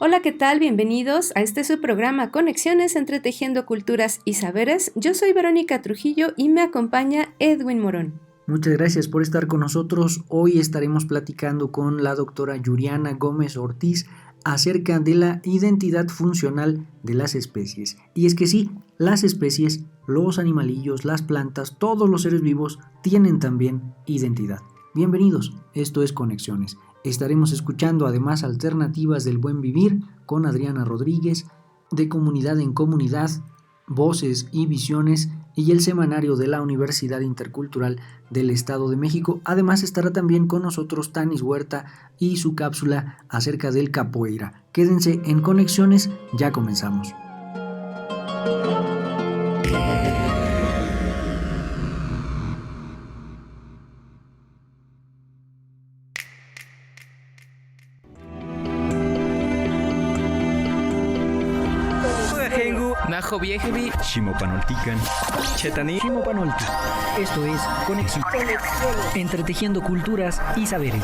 Hola, ¿qué tal? Bienvenidos a este su programa Conexiones entre Tejiendo Culturas y Saberes. Yo soy Verónica Trujillo y me acompaña Edwin Morón. Muchas gracias por estar con nosotros. Hoy estaremos platicando con la doctora Yuriana Gómez Ortiz acerca de la identidad funcional de las especies. Y es que sí, las especies, los animalillos, las plantas, todos los seres vivos tienen también identidad. Bienvenidos, esto es Conexiones. Estaremos escuchando además alternativas del buen vivir con Adriana Rodríguez, de Comunidad en Comunidad, Voces y Visiones y el semanario de la Universidad Intercultural del Estado de México. Además estará también con nosotros Tanis Huerta y su cápsula acerca del capoeira. Quédense en Conexiones, ya comenzamos. Najo Viejevi, Shimopanoltican, Chetani, Shimopanolti. Esto es Conexión. Entretejiendo culturas y saberes.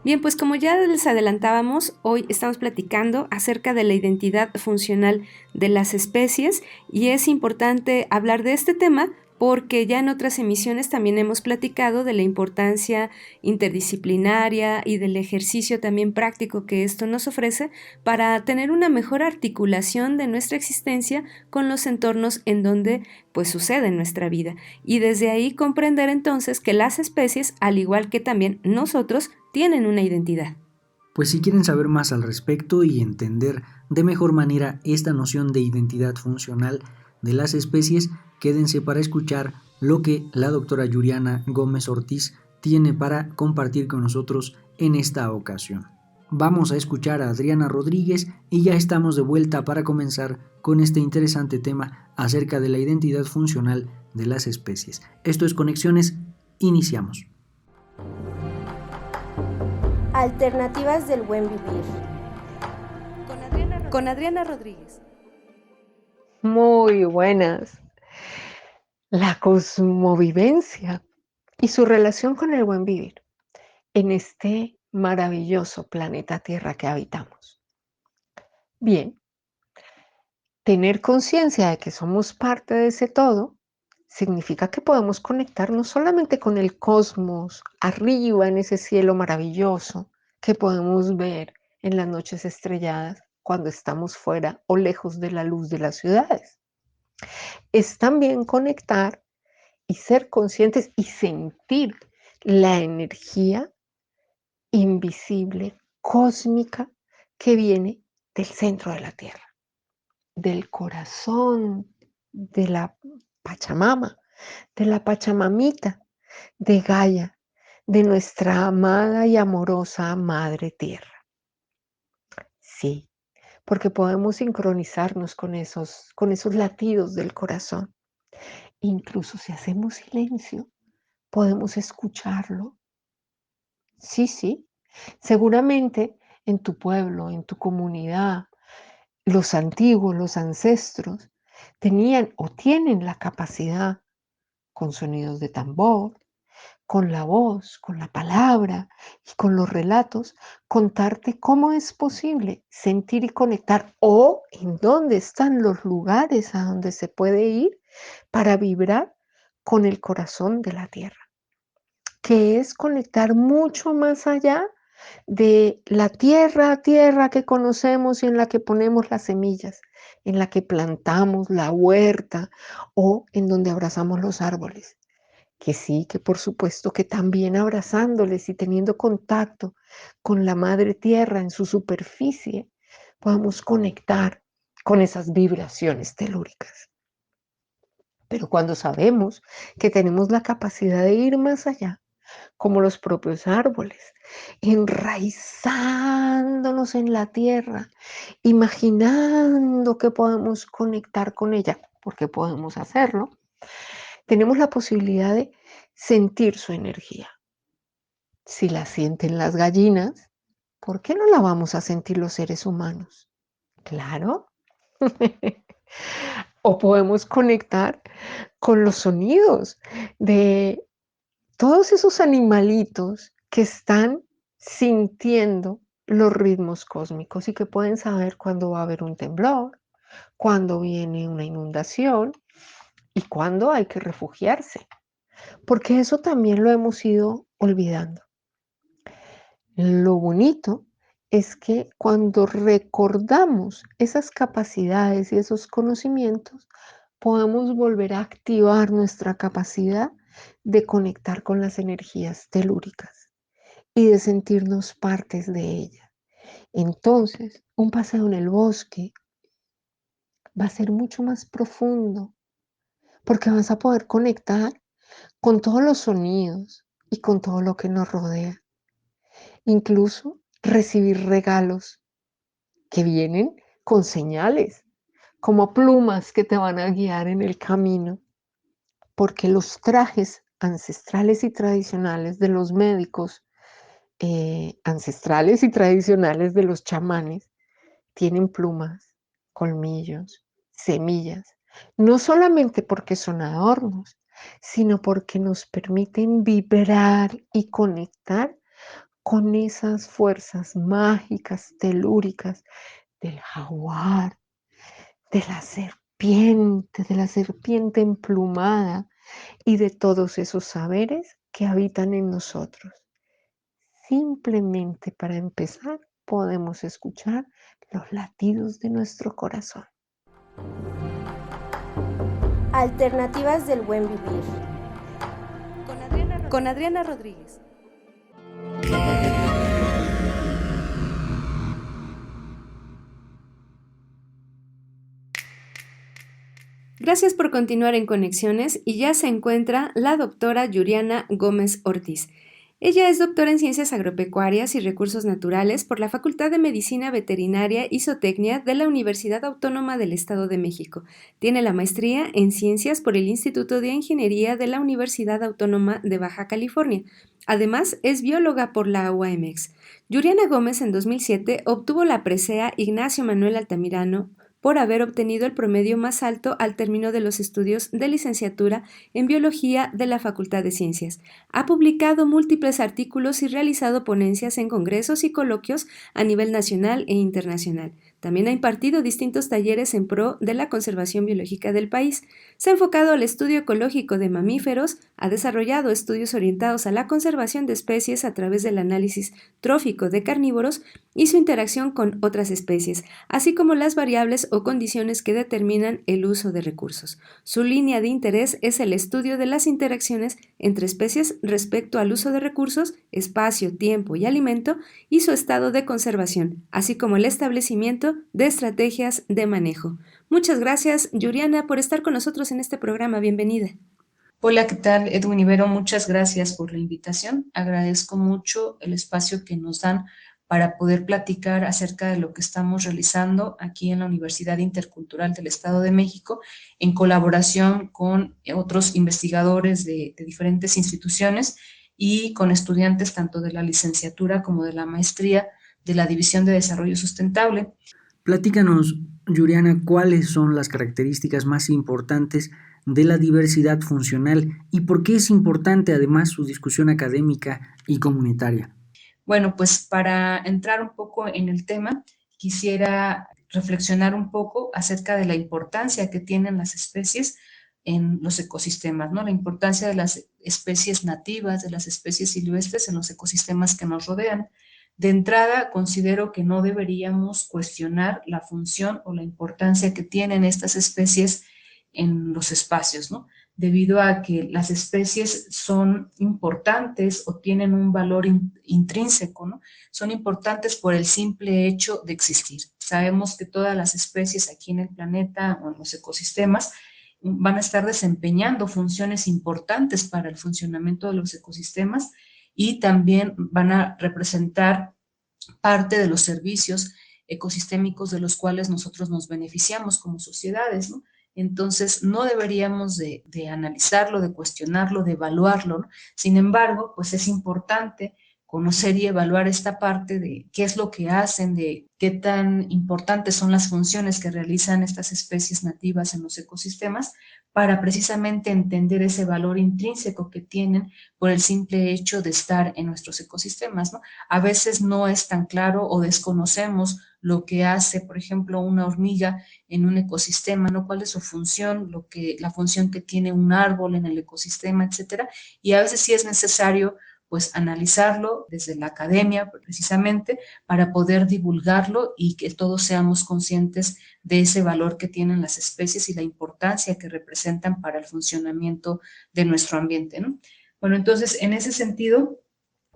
Bien, pues como ya les adelantábamos, hoy estamos platicando acerca de la identidad funcional de las especies y es importante hablar de este tema porque ya en otras emisiones también hemos platicado de la importancia interdisciplinaria y del ejercicio también práctico que esto nos ofrece para tener una mejor articulación de nuestra existencia con los entornos en donde pues sucede en nuestra vida y desde ahí comprender entonces que las especies, al igual que también nosotros, tienen una identidad. Pues si quieren saber más al respecto y entender de mejor manera esta noción de identidad funcional de las especies, quédense para escuchar lo que la doctora Yuriana Gómez Ortiz tiene para compartir con nosotros en esta ocasión. Vamos a escuchar a Adriana Rodríguez y ya estamos de vuelta para comenzar con este interesante tema acerca de la identidad funcional de las especies. Esto es Conexiones, iniciamos. Alternativas del buen vivir. Con Adriana Rodríguez. Muy buenas. La cosmovivencia y su relación con el buen vivir en este maravilloso planeta Tierra que habitamos. Bien, tener conciencia de que somos parte de ese todo significa que podemos conectar no solamente con el cosmos, arriba en ese cielo maravilloso que podemos ver en las noches estrelladas cuando estamos fuera o lejos de la luz de las ciudades. Es también conectar y ser conscientes y sentir la energía invisible, cósmica, que viene del centro de la Tierra, del corazón de la Pachamama, de la Pachamamita, de Gaia, de nuestra amada y amorosa Madre Tierra. Sí, porque podemos sincronizarnos con esos latidos del corazón. Incluso si hacemos silencio, podemos escucharlo. Sí. Seguramente en tu pueblo, en tu comunidad, los antiguos, los ancestros, tenían o tienen la capacidad, con sonidos de tambor, con la voz, con la palabra y con los relatos, contarte cómo es posible sentir y conectar o en dónde están los lugares a donde se puede ir para vibrar con el corazón de la tierra, que es conectar mucho más allá de la tierra que conocemos y en la que ponemos las semillas, en la que plantamos la huerta o en donde abrazamos los árboles. Que sí, que por supuesto que también abrazándoles y teniendo contacto con la madre tierra en su superficie, podemos conectar con esas vibraciones telúricas. Pero cuando sabemos que tenemos la capacidad de ir más allá, como los propios árboles, enraizándonos en la tierra, imaginando que podemos conectar con ella, porque podemos hacerlo, tenemos la posibilidad de sentir su energía. Si la sienten las gallinas, ¿por qué no la vamos a sentir los seres humanos? Claro. O podemos conectar con los sonidos de todos esos animalitos que están sintiendo los ritmos cósmicos y que pueden saber cuándo va a haber un temblor, cuándo viene una inundación y cuándo hay que refugiarse, porque eso también lo hemos ido olvidando. Lo bonito es que cuando recordamos esas capacidades y esos conocimientos, podemos volver a activar nuestra capacidad de conectar con las energías telúricas y de sentirnos partes de ellas. Entonces, un paseo en el bosque va a ser mucho más profundo porque vas a poder conectar con todos los sonidos y con todo lo que nos rodea. Incluso recibir regalos que vienen con señales, como plumas que te van a guiar en el camino, porque los trajes ancestrales y tradicionales de los médicos, ancestrales y tradicionales de los chamanes, tienen plumas, colmillos, semillas, no solamente porque son adornos, sino porque nos permiten vibrar y conectar con esas fuerzas mágicas, telúricas del jaguar, de la serpiente emplumada y de todos esos saberes que habitan en nosotros. Simplemente para empezar, podemos escuchar los latidos de nuestro corazón. Alternativas del buen vivir. Con Adriana Rodríguez. Gracias por continuar en Conexiones y ya se encuentra la doctora Yuriana Gómez Ortiz. Ella es doctora en Ciencias Agropecuarias y Recursos Naturales por la Facultad de Medicina Veterinaria y Zootecnia de la Universidad Autónoma del Estado de México. Tiene la maestría en Ciencias por el Instituto de Ingeniería de la Universidad Autónoma de Baja California. Además, es bióloga por la UAMX. Yuriana Gómez en 2007 obtuvo la presea Ignacio Manuel Altamirano por haber obtenido el promedio más alto al término de los estudios de licenciatura en Biología de la Facultad de Ciencias. Ha publicado múltiples artículos y realizado ponencias en congresos y coloquios a nivel nacional e internacional. También ha impartido distintos talleres en pro de la conservación biológica del país. Se ha enfocado al estudio ecológico de mamíferos, ha desarrollado estudios orientados a la conservación de especies a través del análisis trófico de carnívoros y su interacción con otras especies, así como las variables o condiciones que determinan el uso de recursos. Su línea de interés es el estudio de las interacciones entre especies respecto al uso de recursos, espacio, tiempo y alimento y su estado de conservación, así como el establecimiento de estrategias de manejo. Muchas gracias, Yuriana, por estar con nosotros en este programa. Bienvenida. Hola, ¿qué tal? Edwin Ibero, muchas gracias por la invitación. Agradezco mucho el espacio que nos dan para poder platicar acerca de lo que estamos realizando aquí en la Universidad Intercultural del Estado de México, en colaboración con otros investigadores de diferentes instituciones y con estudiantes tanto de la licenciatura como de la maestría de la División de Desarrollo Sustentable. Platícanos, Yuriana, cuáles son las características más importantes de la diversidad funcional y por qué es importante además su discusión académica y comunitaria. Bueno, pues para entrar un poco en el tema, quisiera reflexionar un poco acerca de la importancia que tienen las especies en los ecosistemas, ¿no? La importancia de las especies nativas, de las especies silvestres en los ecosistemas que nos rodean. De entrada, considero que no deberíamos cuestionar la función o la importancia que tienen estas especies en los espacios, ¿no? Debido a que las especies son importantes o tienen un valor intrínseco, ¿no? Son importantes por el simple hecho de existir. Sabemos que todas las especies aquí en el planeta o en los ecosistemas van a estar desempeñando funciones importantes para el funcionamiento de los ecosistemas y también van a representar parte de los servicios ecosistémicos de los cuales nosotros nos beneficiamos como sociedades, ¿no? Entonces, no deberíamos de analizarlo, de cuestionarlo, de evaluarlo, ¿no? Sin embargo, pues es importante conocer y evaluar esta parte de qué es lo que hacen, de qué tan importantes son las funciones que realizan estas especies nativas en los ecosistemas, para precisamente entender ese valor intrínseco que tienen por el simple hecho de estar en nuestros ecosistemas, ¿no? A veces no es tan claro o desconocemos lo que hace, por ejemplo, una hormiga en un ecosistema, ¿no? ¿Cuál es su función? La función que tiene un árbol en el ecosistema, etcétera. Y a veces sí es necesario pues analizarlo desde la academia precisamente para poder divulgarlo y que todos seamos conscientes de ese valor que tienen las especies y la importancia que representan para el funcionamiento de nuestro ambiente, ¿no? Bueno, entonces, en ese sentido,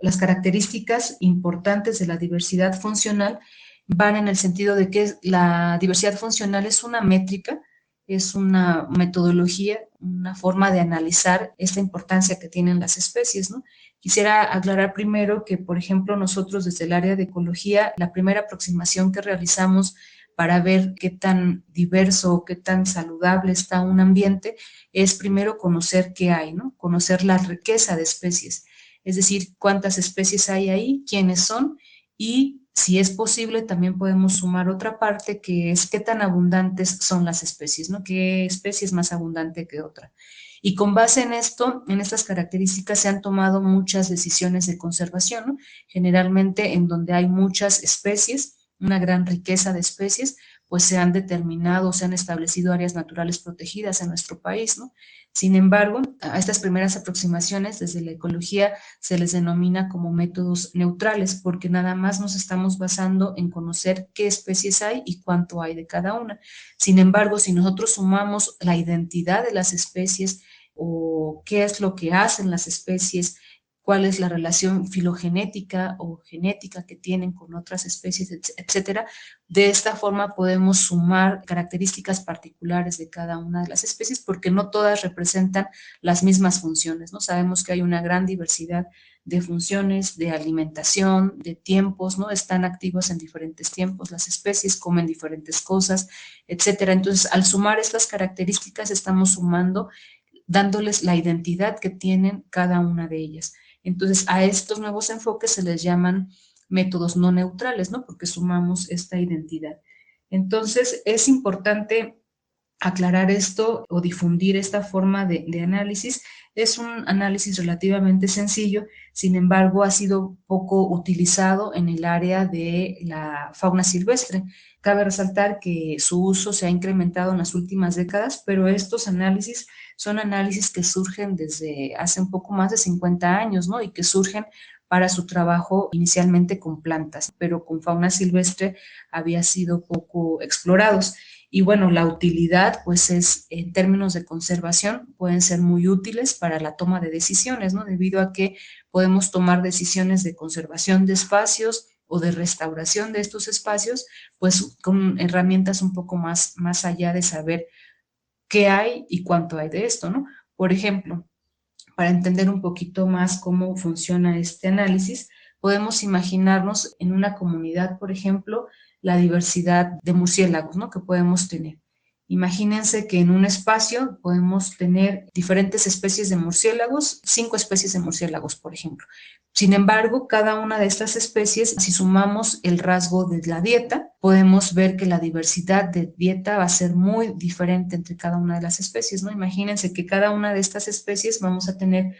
las características importantes de la diversidad funcional van en el sentido de que la diversidad funcional es una métrica, es una metodología, una forma de analizar esta importancia que tienen las especies, ¿no? Quisiera aclarar primero que, por ejemplo, nosotros desde el área de ecología, la primera aproximación que realizamos para ver qué tan diverso o qué tan saludable está un ambiente es primero conocer qué hay, ¿no? Conocer la riqueza de especies, es decir, cuántas especies hay ahí, quiénes son y si es posible, también podemos sumar otra parte que es qué tan abundantes son las especies, ¿no? ¿Qué especie es más abundante que otra? Y con base en esto, en estas características, se han tomado muchas decisiones de conservación, ¿no? Generalmente en donde hay muchas especies, una gran riqueza de especies, pues se han determinado, se han establecido áreas naturales protegidas en nuestro país, ¿no? Sin embargo, a estas primeras aproximaciones desde la ecología se les denomina como métodos neutrales porque nada más nos estamos basando en conocer qué especies hay y cuánto hay de cada una. Sin embargo, si nosotros sumamos la identidad de las especies o qué es lo que hacen las especies, cuál es la relación filogenética o genética que tienen con otras especies, etcétera. De esta forma podemos sumar características particulares de cada una de las especies porque no todas representan las mismas funciones, ¿no? Sabemos que hay una gran diversidad de funciones, de alimentación, de tiempos, ¿no? Están activos en diferentes tiempos, las especies comen diferentes cosas, etcétera. Entonces, al sumar estas características, estamos sumando, dándoles la identidad que tienen cada una de ellas. Entonces, a estos nuevos enfoques se les llaman métodos no neutrales, ¿no? Porque sumamos esta identidad. Entonces, es importante aclarar esto o difundir esta forma de análisis. Es un análisis relativamente sencillo, sin embargo, ha sido poco utilizado en el área de la fauna silvestre. Cabe resaltar que su uso se ha incrementado en las últimas décadas, pero estos análisis son análisis que surgen desde hace un poco más de 50 años, ¿no? Y que surgen para su trabajo inicialmente con plantas, pero con fauna silvestre había sido poco explorados. Y bueno, la utilidad, pues es, en términos de conservación, pueden ser muy útiles para la toma de decisiones, ¿no? Debido a que podemos tomar decisiones de conservación de espacios o de restauración de estos espacios, pues con herramientas un poco más allá de saber qué hay y cuánto hay de esto, ¿no? Por ejemplo, para entender un poquito más cómo funciona este análisis, podemos imaginarnos en una comunidad, por ejemplo, la diversidad de murciélagos, ¿no? Que podemos tener. Imagínense que en un espacio podemos tener diferentes especies de murciélagos, 5 especies de murciélagos, por ejemplo. Sin embargo, cada una de estas especies, si sumamos el rasgo de la dieta, podemos ver que la diversidad de dieta va a ser muy diferente entre cada una de las especies, ¿no? Imagínense que cada una de estas especies vamos a tener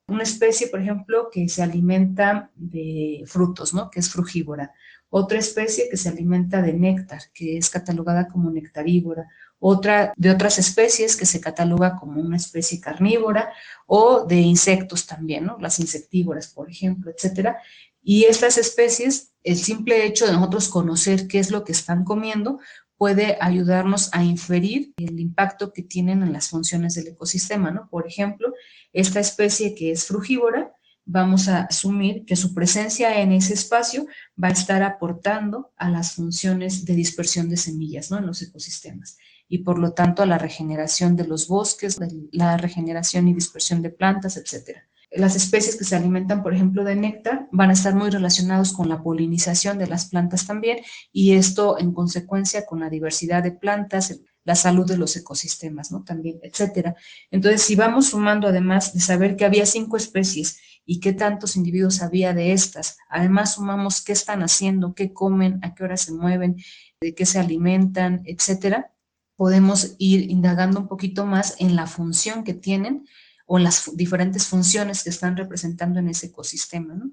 una especie, por ejemplo, que se alimenta de frutos, ¿no? Que es frugívora. Otra especie que se alimenta de néctar, que es catalogada como nectarívora. Otra de otras especies que se cataloga como una especie carnívora o de insectos también, ¿no? Las insectívoras, por ejemplo, etcétera. Y estas especies, el simple hecho de nosotros conocer qué es lo que están comiendo, puede ayudarnos a inferir el impacto que tienen en las funciones del ecosistema, ¿no? Por ejemplo, esta especie que es frugívora, vamos a asumir que su presencia en ese espacio va a estar aportando a las funciones de dispersión de semillas, ¿no? En los ecosistemas y por lo tanto a la regeneración de los bosques, la regeneración y dispersión de plantas, etcétera. Las especies que se alimentan, por ejemplo, de néctar van a estar muy relacionados con la polinización de las plantas también y esto en consecuencia con la diversidad de plantas, la salud de los ecosistemas, ¿no? También, etcétera. Entonces, si vamos sumando, además de saber que había 5 especies y qué tantos individuos había de estas, además sumamos qué están haciendo, qué comen, a qué hora se mueven, de qué se alimentan, etcétera, podemos ir indagando un poquito más en la función que tienen o en las diferentes funciones que están representando en ese ecosistema, ¿no?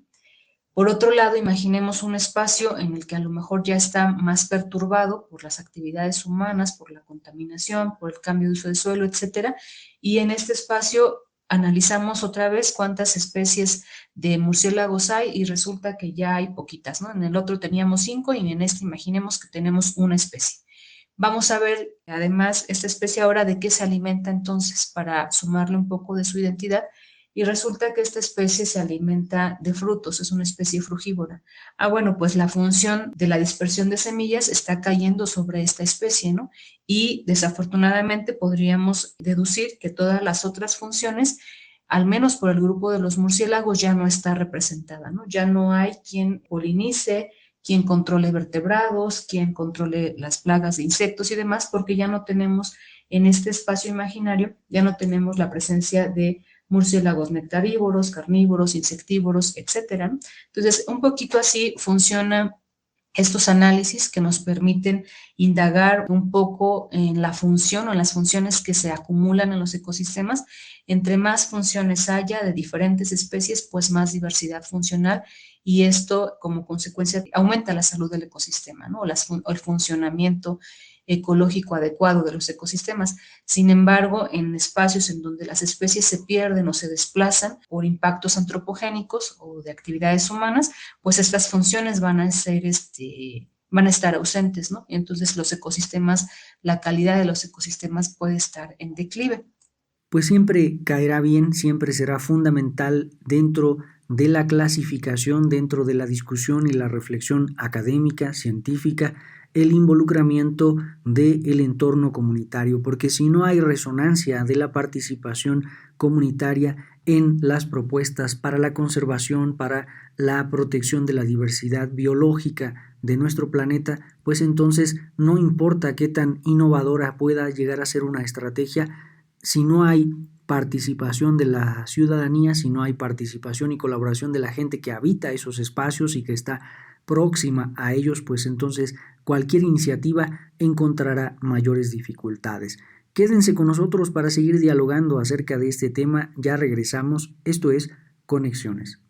Por otro lado, imaginemos un espacio en el que a lo mejor ya está más perturbado por las actividades humanas, por la contaminación, por el cambio de uso de suelo, etcétera, y en este espacio analizamos otra vez cuántas especies de murciélagos hay y resulta que ya hay poquitas, ¿no? En el otro teníamos 5 y en este imaginemos que tenemos una especie. Vamos a ver, además, esta especie ahora de qué se alimenta entonces para sumarle un poco de su identidad. Y resulta que esta especie se alimenta de frutos, es una especie frugívora. Bueno, pues la función de la dispersión de semillas está cayendo sobre esta especie, ¿no? Y desafortunadamente podríamos deducir que todas las otras funciones, al menos por el grupo de los murciélagos, ya no está representada, ¿no? Ya no hay quien polinice, quien controle vertebrados, quien controle las plagas de insectos y demás, porque ya no tenemos en este espacio imaginario, ya no tenemos la presencia de murciélagos nectarívoros, carnívoros, insectívoros, etcétera. Entonces, un poquito así funcionan estos análisis que nos permiten indagar un poco en la función o en las funciones que se acumulan en los ecosistemas. Entre más funciones haya de diferentes especies, pues más diversidad funcional y esto como consecuencia aumenta la salud del ecosistema, ¿no? El funcionamiento ecológico adecuado de los ecosistemas. Sin embargo, en espacios en donde las especies se pierden o se desplazan por impactos antropogénicos o de actividades humanas, pues estas funciones van a estar ausentes, ¿no? Entonces los ecosistemas, la calidad de los ecosistemas puede estar en declive. Pues siempre caerá bien, siempre será fundamental dentro de la clasificación, dentro de la discusión y la reflexión académica, científica, el involucramiento del entorno comunitario, porque si no hay resonancia de la participación comunitaria en las propuestas para la conservación, para la protección de la diversidad biológica de nuestro planeta, pues entonces no importa qué tan innovadora pueda llegar a ser una estrategia, si no hay participación de la ciudadanía, si no hay participación y colaboración de la gente que habita esos espacios y que está próxima a ellos, pues entonces cualquier iniciativa encontrará mayores dificultades. Quédense con nosotros para seguir dialogando acerca de este tema. Ya regresamos. Esto es Conexiones.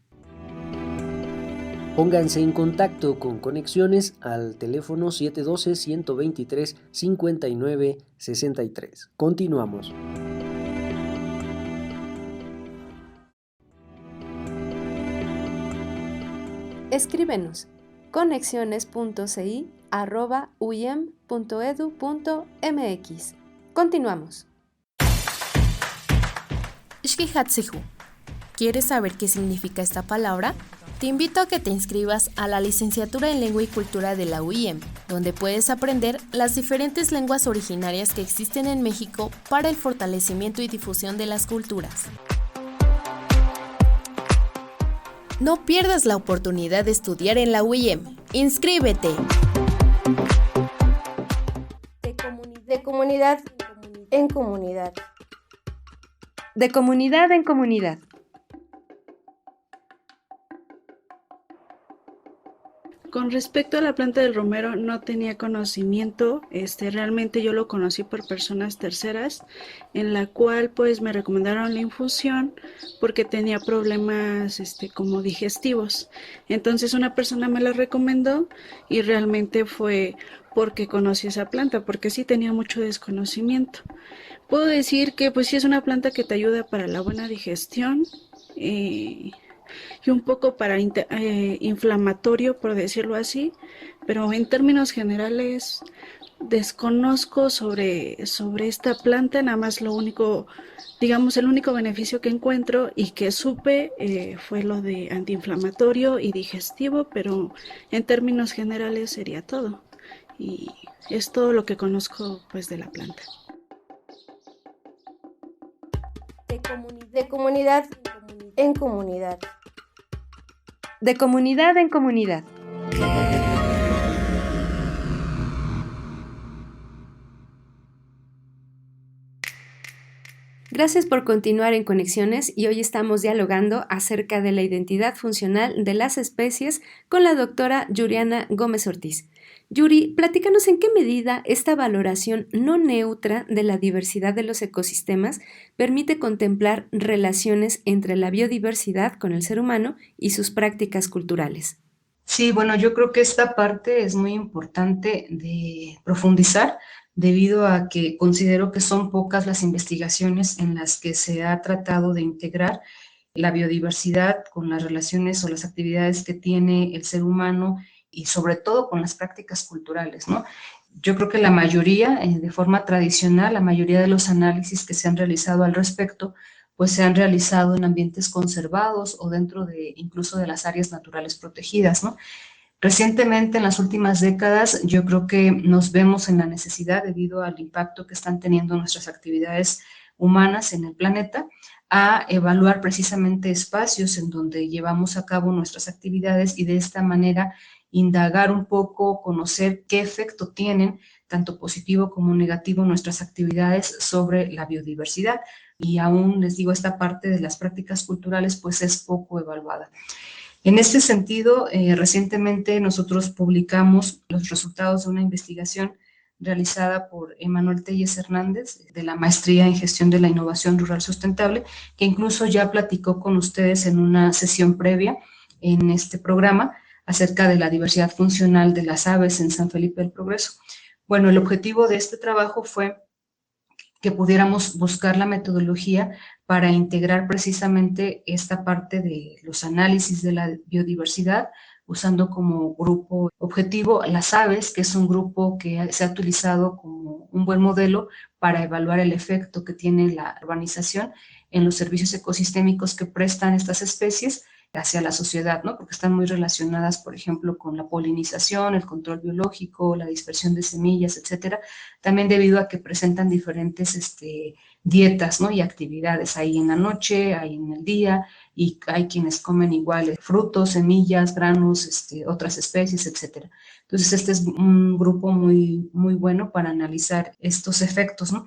Pónganse en contacto con Conexiones al teléfono 712-123-5963. Continuamos. Escríbenos conexiones.ci@uyem.edu.mx. Continuamos. Shkihatsihu. ¿Quieres saber qué significa esta palabra? Te invito a que te inscribas a la licenciatura en Lengua y Cultura de la UIM, donde puedes aprender las diferentes lenguas originarias que existen en México para el fortalecimiento y difusión de las culturas. No pierdas la oportunidad de estudiar en la UIM. ¡Inscríbete! De comunidad en comunidad. De comunidad en comunidad. Con respecto a la planta del romero, no tenía conocimiento, realmente yo lo conocí por personas terceras, en la cual pues me recomendaron la infusión porque tenía problemas como digestivos. Entonces una persona me la recomendó y realmente fue porque conocí esa planta, porque sí tenía mucho desconocimiento. Puedo decir que pues sí es una planta que te ayuda para la buena digestión, y un poco para inflamatorio, por decirlo así, pero en términos generales desconozco sobre esta planta. Nada más el único beneficio que encuentro y que supe fue lo de antiinflamatorio y digestivo, pero en términos generales sería todo, y es todo lo que conozco pues de la planta. De comunidad en comunidad. De comunidad en comunidad. Gracias por continuar en Conexiones y hoy estamos dialogando acerca de la identidad funcional de las especies con la doctora Yuriana Gómez Ortiz. Yuri, platícanos en qué medida esta valoración no neutra de la diversidad de los ecosistemas permite contemplar relaciones entre la biodiversidad con el ser humano y sus prácticas culturales. Sí, bueno, yo creo que esta parte es muy importante de profundizar debido a que considero que son pocas las investigaciones en las que se ha tratado de integrar la biodiversidad con las relaciones o las actividades que tiene el ser humano y sobre todo con las prácticas culturales, ¿no? Yo creo que la mayoría, de forma tradicional, la mayoría de los análisis que se han realizado al respecto, pues se han realizado en ambientes conservados o dentro de incluso de las áreas naturales protegidas, ¿no? Recientemente, en las últimas décadas, yo creo que nos vemos en la necesidad, debido al impacto que están teniendo nuestras actividades humanas en el planeta, a evaluar precisamente espacios en donde llevamos a cabo nuestras actividades y de esta manera indagar un poco, conocer qué efecto tienen, tanto positivo como negativo, nuestras actividades sobre la biodiversidad. Y aún les digo, esta parte de las prácticas culturales pues es poco evaluada. En este sentido, recientemente nosotros publicamos los resultados de una investigación realizada por Emanuel Telles Hernández, de la Maestría en Gestión de la Innovación Rural Sustentable, que incluso ya platicó con ustedes en una sesión previa en este programa acerca de la diversidad funcional de las aves en San Felipe del Progreso. Bueno, el objetivo de este trabajo fue que pudiéramos buscar la metodología para integrar precisamente esta parte de los análisis de la biodiversidad, usando como grupo objetivo las aves, que es un grupo que se ha utilizado como un buen modelo para evaluar el efecto que tiene la urbanización en los servicios ecosistémicos que prestan estas especies hacia la sociedad, ¿no? Porque están muy relacionadas, por ejemplo, con la polinización, el control biológico, la dispersión de semillas, etcétera, también debido a que presentan diferentes dietas, ¿no? Y actividades, hay en la noche, hay en el día, y hay quienes comen igual frutos, semillas, granos, otras especies, etcétera. Entonces, este es un grupo muy, muy bueno para analizar estos efectos, ¿no?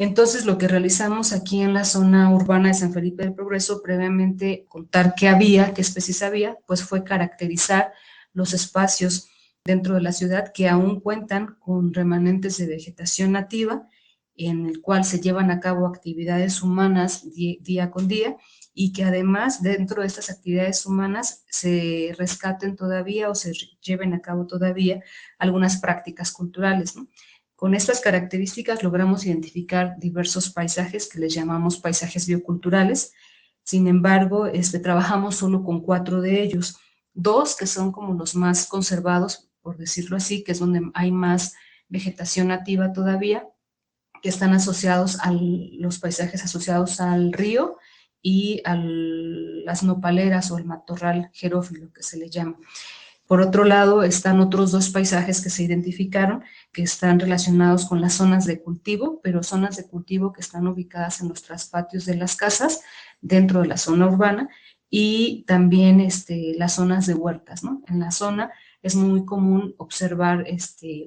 Entonces, lo que realizamos aquí en la zona urbana de San Felipe del Progreso, previamente contar qué había, qué especies había, pues fue caracterizar los espacios dentro de la ciudad que aún cuentan con remanentes de vegetación nativa, en el cual se llevan a cabo actividades humanas día con día, y que además dentro de estas actividades humanas se rescaten todavía o se lleven a cabo todavía algunas prácticas culturales, ¿no? Con estas características logramos identificar diversos paisajes que les llamamos paisajes bioculturales. Sin embargo, trabajamos solo con 4 de ellos. 2 que son como los más conservados, por decirlo así, que es donde hay más vegetación nativa todavía, que están asociados a los paisajes asociados al río y a las nopaleras o el matorral xerófilo, que se le llama. Por otro lado, están otros 2 paisajes que se identificaron, que están relacionados con las zonas de cultivo, pero zonas de cultivo que están ubicadas en los traspatios de las casas, dentro de la zona urbana, y también las zonas de huertas, ¿no? En la zona es muy común observar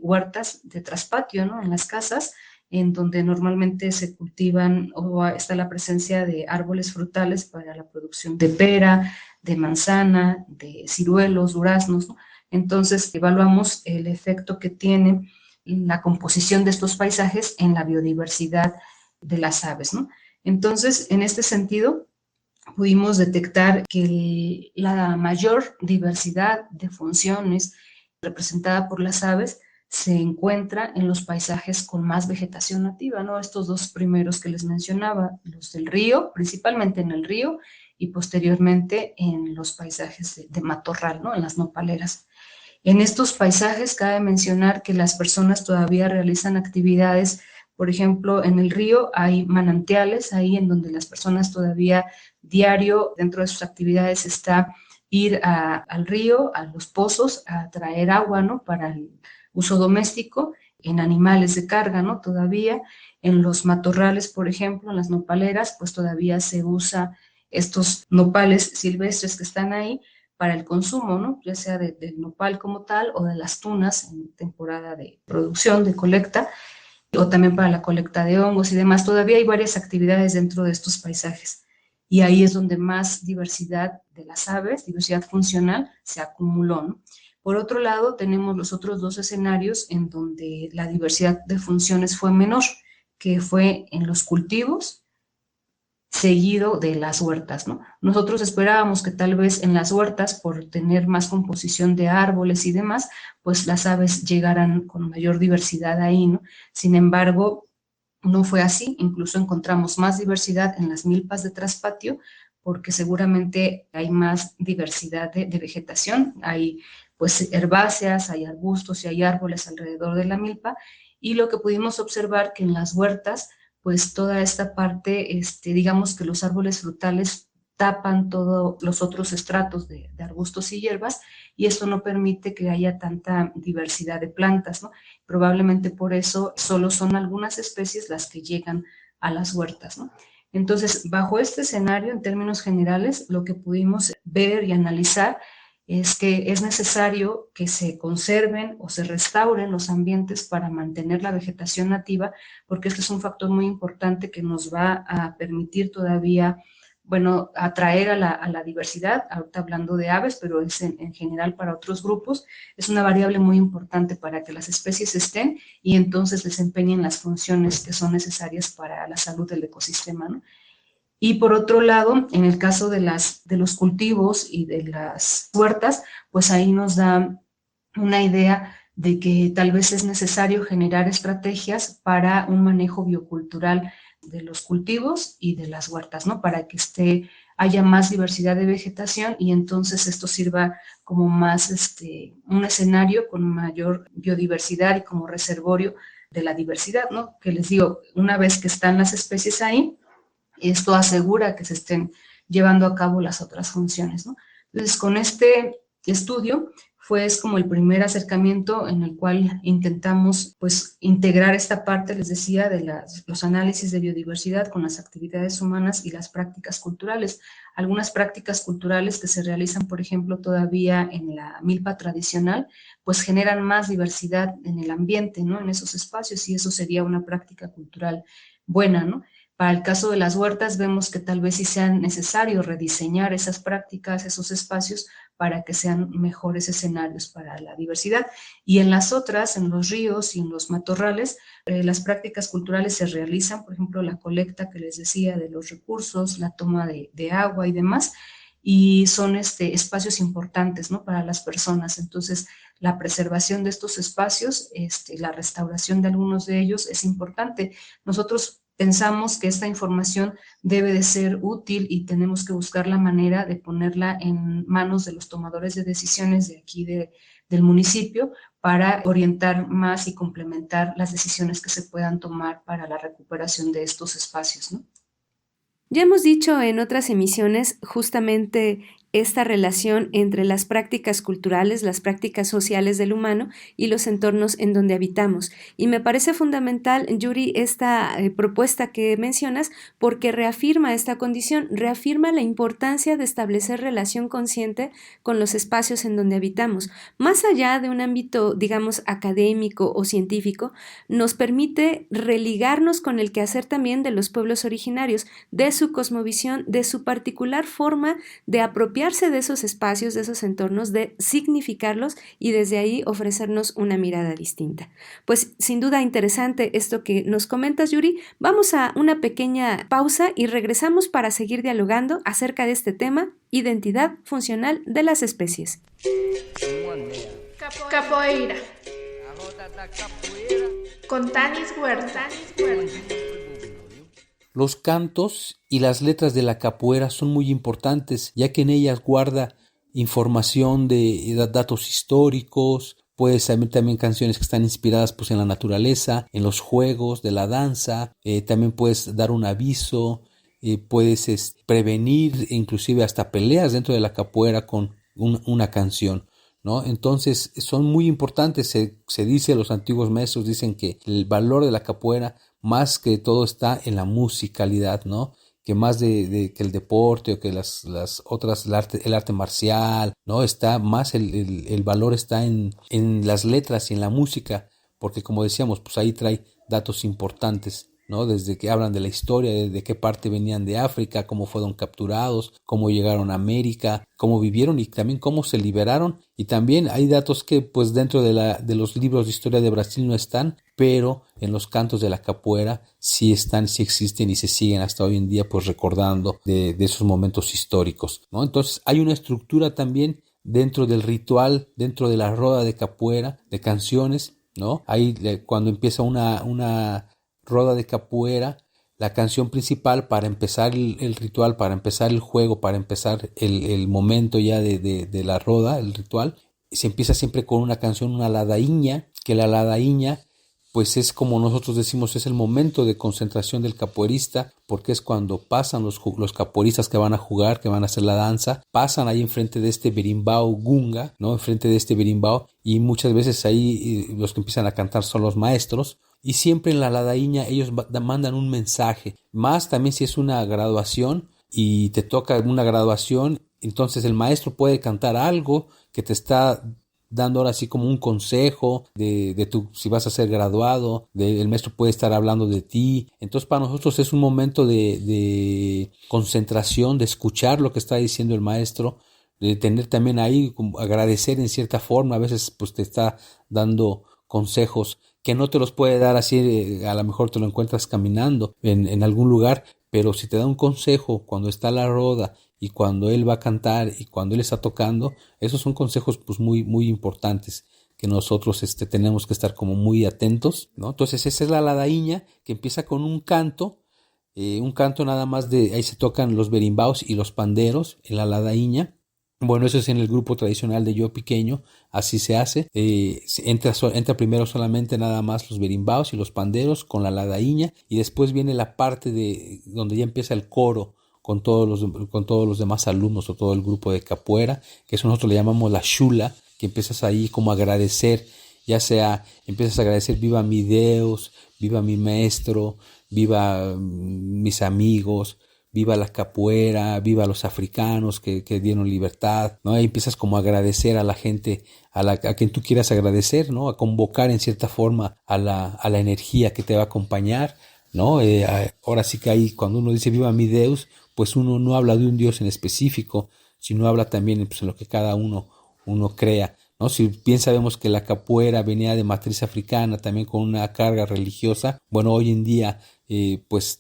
huertas de traspatio, ¿no? En las casas, en donde normalmente se cultivan o está la presencia de árboles frutales para la producción de pera, de manzana, de ciruelos, duraznos, ¿no? Entonces, evaluamos el efecto que tiene la composición de estos paisajes en la biodiversidad de las aves, ¿no? Entonces, en este sentido, pudimos detectar que la mayor diversidad de funciones representada por las aves se encuentra en los paisajes con más vegetación nativa, ¿no? Estos 2 primeros que les mencionaba, los del río, principalmente en el río, y posteriormente en los paisajes de matorral, ¿no? En las nopaleras. En estos paisajes cabe mencionar que las personas todavía realizan actividades, por ejemplo, en el río hay manantiales, ahí en donde las personas todavía diario, dentro de sus actividades está ir al río, a los pozos, a traer agua, ¿no? Para el uso doméstico, en animales de carga, ¿no? Todavía en los matorrales, por ejemplo, en las nopaleras, pues todavía se usa estos nopales silvestres que están ahí para el consumo, ¿no? Ya sea del nopal como tal o de las tunas en temporada de producción, de colecta. o también para la colecta de hongos y demás. Todavía hay varias actividades dentro de estos paisajes y ahí es donde más diversidad de las aves, diversidad funcional, se acumuló, ¿no? Por otro lado, tenemos los otros dos escenarios en donde la diversidad de funciones fue menor, que fue en los cultivos, seguido de las huertas, ¿no? Nosotros esperábamos que tal vez en las huertas, por tener más composición de árboles y demás, pues las aves llegaran con mayor diversidad ahí, ¿no? Sin embargo, no fue así, incluso encontramos más diversidad en las milpas de traspatio, porque seguramente hay más diversidad de vegetación, hay pues herbáceas, hay arbustos y hay árboles alrededor de la milpa, y lo que pudimos observar que en las huertas, pues toda esta parte, digamos que los árboles frutales tapan todos los otros estratos de arbustos y hierbas, y esto no permite que haya tanta diversidad de plantas, ¿no? Probablemente por eso solo son algunas especies las que llegan a las huertas, ¿no? Entonces, bajo este escenario, en términos generales, lo que pudimos ver y analizar es que es necesario que se conserven o se restauren los ambientes para mantener la vegetación nativa, porque este es un factor muy importante que nos va a permitir todavía, bueno, atraer a la diversidad, ahorita hablando de aves, pero es en general para otros grupos, es una variable muy importante para que las especies estén y entonces desempeñen las funciones que son necesarias para la salud del ecosistema, ¿no? Y por otro lado, en el caso de los cultivos y de las huertas, pues ahí nos da una idea de que tal vez es necesario generar estrategias para un manejo biocultural de los cultivos y de las huertas, ¿no? Para que haya más diversidad de vegetación y entonces esto sirva como más un escenario con mayor biodiversidad y como reservorio de la diversidad, ¿no? Que les digo, una vez que están las especies ahí, esto asegura que se estén llevando a cabo las otras funciones, ¿no? Entonces, con este estudio es como el primer acercamiento en el cual intentamos pues integrar esta parte, les decía, de los análisis de biodiversidad con las actividades humanas y las prácticas culturales. Algunas prácticas culturales que se realizan, por ejemplo, todavía en la milpa tradicional, pues generan más diversidad en el ambiente, ¿no? En esos espacios, y eso sería una práctica cultural buena, ¿no? Para el caso de las huertas vemos que tal vez sí sea necesario rediseñar esas prácticas, esos espacios, para que sean mejores escenarios para la diversidad. Y en las otras, en los ríos y en los matorrales, las prácticas culturales se realizan, por ejemplo, la colecta que les decía de los recursos, la toma de agua y demás, y son espacios importantes, ¿no? Para las personas. Entonces, la preservación de estos espacios, la restauración de algunos de ellos es importante. Nosotros pensamos que esta información debe de ser útil y tenemos que buscar la manera de ponerla en manos de los tomadores de decisiones de aquí del municipio para orientar más y complementar las decisiones que se puedan tomar para la recuperación de estos espacios, ¿no? Ya hemos dicho en otras emisiones justamente esta relación entre las prácticas culturales, las prácticas sociales del humano y los entornos en donde habitamos. Y me parece fundamental, Yuri, esta propuesta que mencionas, porque reafirma esta condición, reafirma la importancia de establecer relación consciente con los espacios en donde habitamos. Más allá de un ámbito, digamos, académico o científico, nos permite religarnos con el quehacer también de los pueblos originarios, de su cosmovisión, de su particular forma de apropiarse de esos espacios, de esos entornos, de significarlos y desde ahí ofrecernos una mirada distinta. Pues sin duda interesante esto que nos comentas, Yuri. Vamos a una pequeña pausa y regresamos para seguir dialogando acerca de este tema, identidad funcional de las especies. Capoeira. Con Tanis Huerta. Los cantos y las letras de la capoeira son muy importantes, ya que en ellas guarda información de datos históricos, puedes saber también canciones que están inspiradas pues en la naturaleza, en los juegos de la danza, también puedes dar un aviso, puedes prevenir inclusive hasta peleas dentro de la capoeira con una canción, ¿no? Entonces son muy importantes, se dice, los antiguos maestros dicen que el valor de la capoeira más que todo está en la musicalidad, ¿no? Que más que el deporte o que las otras, el arte marcial, ¿no? Está más el valor está en las letras y en la música, porque como decíamos, pues ahí trae datos importantes, ¿no? Desde que hablan de la historia, de qué parte venían de África, cómo fueron capturados, cómo llegaron a América, cómo vivieron y también cómo se liberaron. Y también hay datos que pues dentro de los libros de historia de Brasil no están, pero en los cantos de la capoeira sí están, sí existen y se siguen hasta hoy en día pues recordando de esos momentos históricos, ¿no? Entonces hay una estructura también dentro del ritual, dentro de la roda de capoeira, de canciones, ¿no? Ahí cuando empieza una roda de capoeira, la canción principal para empezar el ritual, para empezar el juego, para empezar el momento ya de la roda, el ritual, se empieza siempre con una canción, una ladainha, que la ladainha pues es como nosotros decimos, es el momento de concentración del capoeirista, porque es cuando pasan los capoeiristas que van a jugar, que van a hacer la danza, pasan ahí enfrente de este berimbau gunga, ¿no? Enfrente de este berimbau, y muchas veces ahí los que empiezan a cantar son los maestros, y siempre en la ladainha ellos mandan un mensaje, más también si es una graduación y te toca una graduación, entonces el maestro puede cantar algo que te está dando ahora así como un consejo de tu, si vas a ser graduado, el maestro puede estar hablando de ti. Entonces para nosotros es un momento de concentración, de escuchar lo que está diciendo el maestro, de tener también ahí, agradecer en cierta forma. A veces pues te está dando consejos que no te los puede dar así, a lo mejor te lo encuentras caminando en algún lugar, pero si te da un consejo cuando está la roda y cuando él va a cantar y cuando él está tocando, esos son consejos pues muy, muy importantes que nosotros tenemos que estar como muy atentos, ¿no? Entonces esa es la ladainha que empieza con un canto nada más ahí se tocan los berimbaos y los panderos en la ladainha. Bueno, eso es en el grupo tradicional de Yo Pequeño, así se hace. Entra primero solamente nada más los berimbaos y los panderos con la ladainha, y después viene la parte donde ya empieza el coro con todos los demás alumnos o todo el grupo de capoeira, que eso nosotros le llamamos la chula, que empiezas ahí como a agradecer, ya sea empiezas a agradecer viva mi Deus, viva mi maestro, viva mis amigos, viva la capoeira, viva los africanos que dieron libertad, ¿no? Ahí empiezas como a agradecer a la gente, a quien tú quieras agradecer, ¿no? A convocar en cierta forma a la energía que te va a acompañar, ¿no? Ahora sí que ahí cuando uno dice viva mi Deus, pues uno no habla de un Dios en específico, sino habla también pues, en lo que cada uno crea, ¿no? Si bien sabemos que la capoeira venía de matriz africana, también con una carga religiosa, bueno, hoy en día pues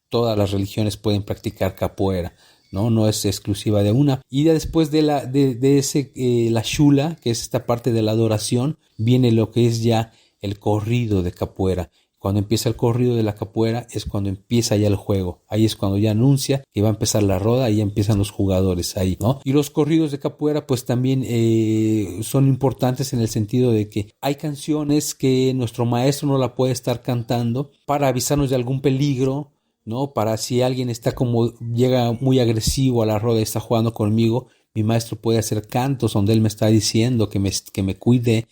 todas las religiones pueden practicar capoeira, no es exclusiva de una. Y ya después de la chula, que es esta parte de la adoración, viene lo que es ya el corrido de capoeira. Cuando empieza el corrido de la capoeira es cuando empieza ya el juego. Ahí es cuando ya anuncia que va a empezar la roda y ya empiezan los jugadores ahí, ¿no? Y los corridos de capoeira pues también son importantes en el sentido de que hay canciones que nuestro maestro no la puede estar cantando para avisarnos de algún peligro, ¿no? Para si alguien llega muy agresivo a la roda y está jugando conmigo, mi maestro puede hacer cantos donde él me está diciendo que me cuide,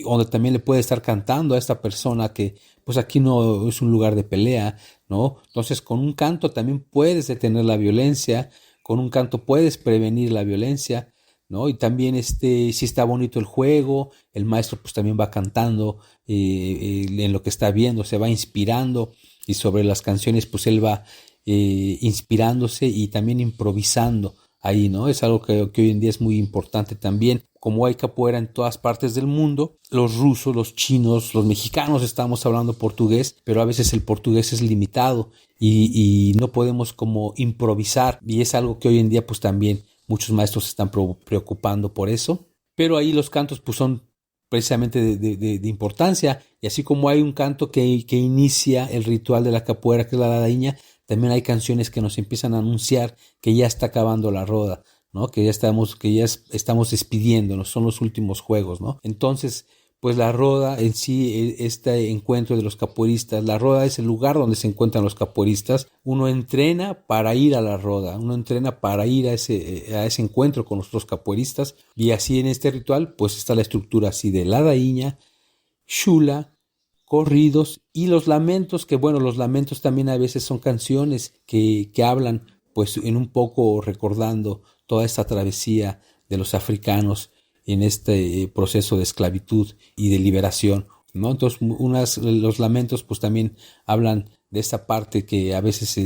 donde también le puede estar cantando a esta persona que pues aquí no es un lugar de pelea, ¿no? Entonces con un canto también puedes detener la violencia, con un canto puedes prevenir la violencia, ¿no? Y también si está bonito el juego, el maestro pues también va cantando en lo que está viendo, se va inspirando, y sobre las canciones pues él va inspirándose y también improvisando ahí, ¿no? Es algo que hoy en día es muy importante también. Como hay capoeira en todas partes del mundo, los rusos, los chinos, los mexicanos estamos hablando portugués, pero a veces el portugués es limitado y no podemos como improvisar, y es algo que hoy en día pues también muchos maestros se están preocupando por eso. Pero ahí los cantos pues son precisamente de importancia, y así como hay un canto que inicia el ritual de la capoeira, que es la ladainha, también hay canciones que nos empiezan a anunciar que ya está acabando la roda, ¿no? Que ya estamos despidiéndonos, son los últimos juegos, ¿no? Entonces, pues la roda en sí, este encuentro de los capoeiristas, la roda es el lugar donde se encuentran los capoeiristas. Uno entrena para ir a la roda, uno entrena para ir a ese encuentro con los otros capoeiristas, y así en este ritual pues está la estructura así de ladainha, chula, corridos y los lamentos, que bueno, los lamentos también a veces son canciones que hablan pues en un poco recordando toda esta travesía de los africanos en este proceso de esclavitud y de liberación ¿no? Entonces, los lamentos pues también hablan de esta parte que a veces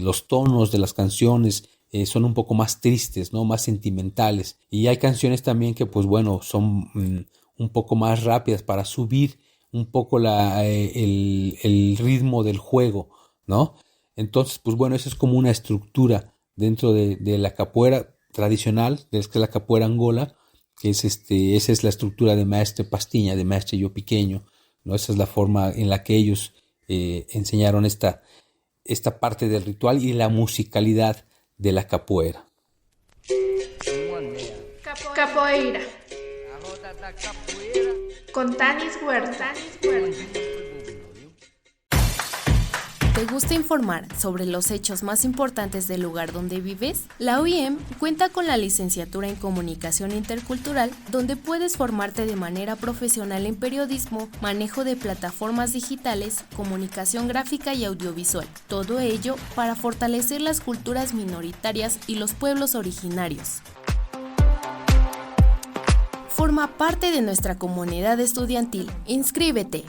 los tonos de las canciones son un poco más tristes, ¿no? Más sentimentales. Y hay canciones también que pues bueno, son un poco más rápidas para subir un poco el ritmo del juego, ¿no? Entonces, pues bueno, eso es como una estructura dentro de la capoeira tradicional, que es la capoeira Angola, que es esa es la estructura de Maestre Pastiña, de Maestre Yo Pequeño, ¿no? Esa es la forma en la que ellos enseñaron esta parte del ritual y la musicalidad de la capoeira. Capoeira. Con Tanis Huerta. ¿Te gusta informar sobre los hechos más importantes del lugar donde vives? La UIM cuenta con la licenciatura en Comunicación Intercultural, donde puedes formarte de manera profesional en periodismo, manejo de plataformas digitales, comunicación gráfica y audiovisual. Todo ello para fortalecer las culturas minoritarias y los pueblos originarios. Forma parte de nuestra comunidad estudiantil. ¡Inscríbete!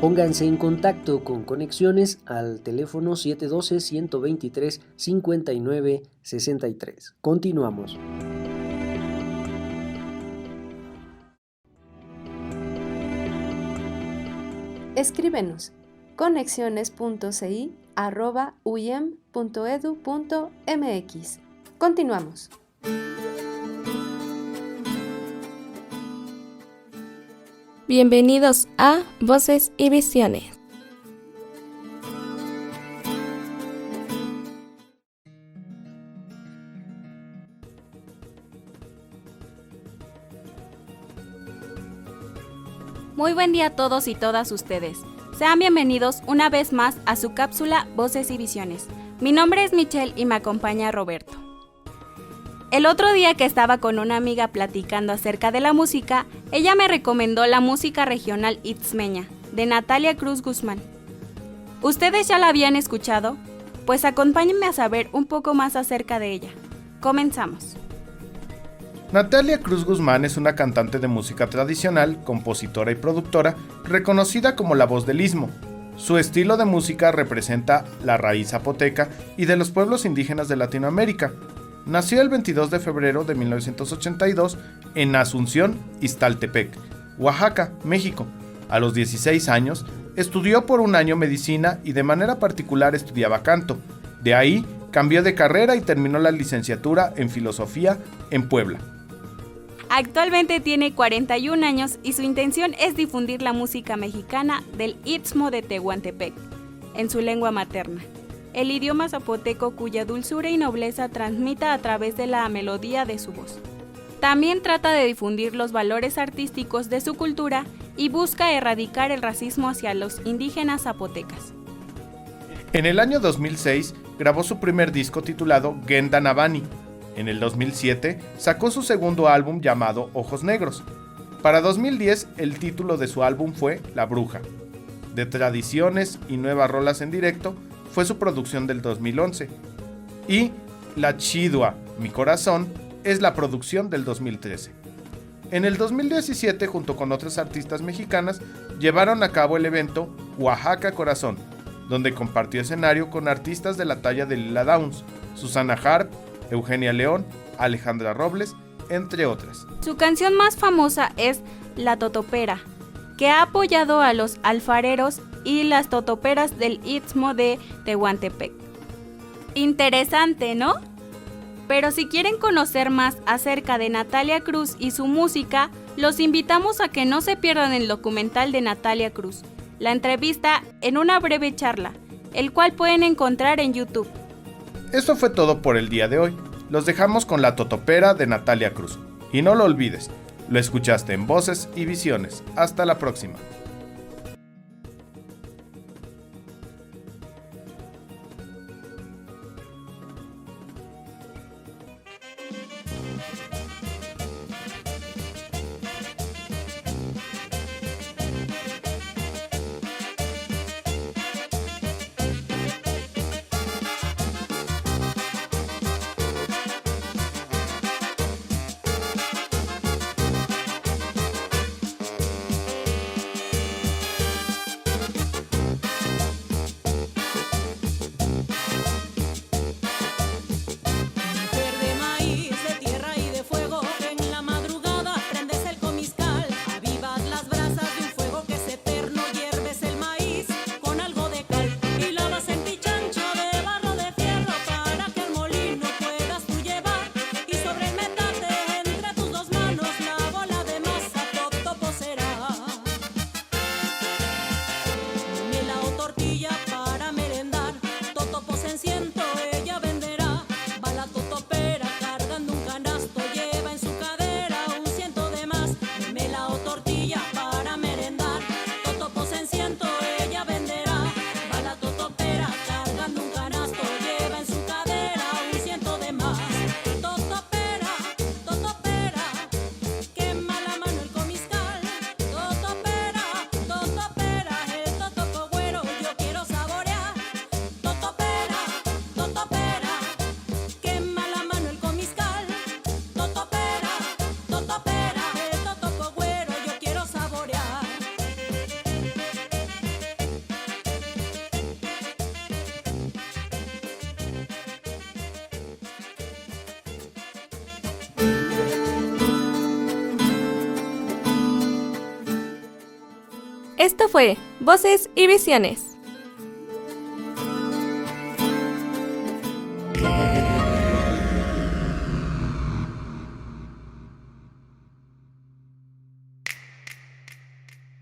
Pónganse en contacto con Conexiones al teléfono 712-123-5963. Continuamos. Escríbenos conexiones.ci@uiem.edu.mx. Continuamos. Bienvenidos a Voces y Visiones. Muy buen día a todos y todas ustedes. Sean bienvenidos una vez más a su cápsula Voces y Visiones. Mi nombre es Michelle y me acompaña Roberto. El otro día que estaba con una amiga platicando acerca de la música, ella me recomendó la música regional itzmeña, de Natalia Cruz Guzmán. ¿Ustedes ya la habían escuchado? Pues acompáñenme a saber un poco más acerca de ella. Comenzamos. Natalia Cruz Guzmán es una cantante de música tradicional, compositora y productora, reconocida como la voz del Istmo. Su estilo de música representa la raíz zapoteca y de los pueblos indígenas de Latinoamérica. Nació el 22 de febrero de 1982 en Asunción, Ixtaltepec, Oaxaca, México. A los 16 años, estudió por un año medicina y de manera particular estudiaba canto. De ahí, cambió de carrera y terminó la licenciatura en filosofía en Puebla. Actualmente tiene 41 años y su intención es difundir la música mexicana del Istmo de Tehuantepec, en su lengua materna. El idioma zapoteco cuya dulzura y nobleza transmita a través de la melodía de su voz. También trata de difundir los valores artísticos de su cultura y busca erradicar el racismo hacia los indígenas zapotecas. En el año 2006 grabó su primer disco titulado Genda Navani. En el 2007 sacó su segundo álbum llamado Ojos Negros. Para 2010 el título de su álbum fue La Bruja. De tradiciones y nuevas rolas en directo fue su producción del 2011. Y La Chidua, Mi Corazón, es la producción del 2013. En el 2017, junto con otras artistas mexicanas, llevaron a cabo el evento Oaxaca Corazón, donde compartió escenario con artistas de la talla de Lila Downs, Susana Harp, Eugenia León, Alejandra Robles, entre otras. Su canción más famosa es La Totopera, que ha apoyado a los alfareros y las totoperas del Istmo de Tehuantepec. Interesante, ¿no? Pero si quieren conocer más acerca de Natalia Cruz y su música, los invitamos a que no se pierdan el documental de Natalia Cruz, la entrevista en una breve charla, el cual pueden encontrar en YouTube. Esto fue todo por el día de hoy. Los dejamos con La Totopera de Natalia Cruz. Y no lo olvides, lo escuchaste en Voces y Visiones. Hasta la próxima. Esto fue Voces y Visiones.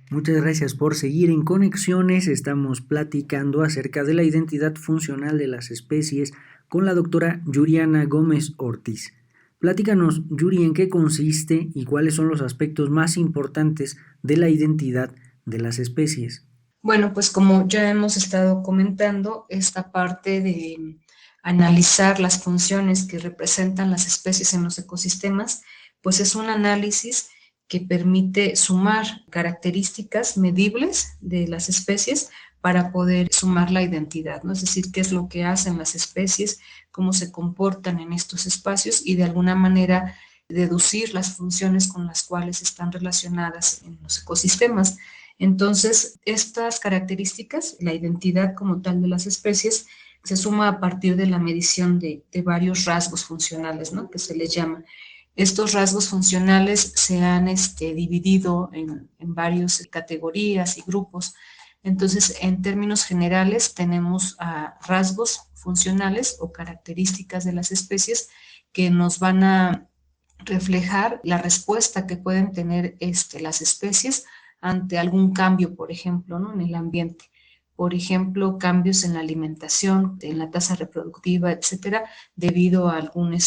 Muchas gracias por seguir en Conexiones. Estamos platicando acerca de la identidad funcional de las especies con la doctora Yuriana Gómez Ortiz. Platícanos, Yuri, en qué consiste y cuáles son los aspectos más importantes de la identidad de las especies. Bueno, pues como ya hemos estado comentando, esta parte de analizar las funciones que representan las especies en los ecosistemas, pues es un análisis que permite sumar características medibles de las especies para poder sumar la identidad, ¿no? Es decir, qué es lo que hacen las especies, cómo se comportan en estos espacios y de alguna manera deducir las funciones con las cuales están relacionadas en los ecosistemas. Entonces, estas características, la identidad como tal de las especies, se suma a partir de la medición de varios rasgos funcionales, ¿no? Que se les llama. Estos rasgos funcionales se han dividido en varias categorías y grupos. Entonces, en términos generales, tenemos rasgos funcionales o características de las especies que nos van a reflejar la respuesta que pueden tener las especies ante algún cambio, por ejemplo, ¿no? En el ambiente. Por ejemplo, cambios en la alimentación, en la tasa reproductiva, etcétera, debido a algún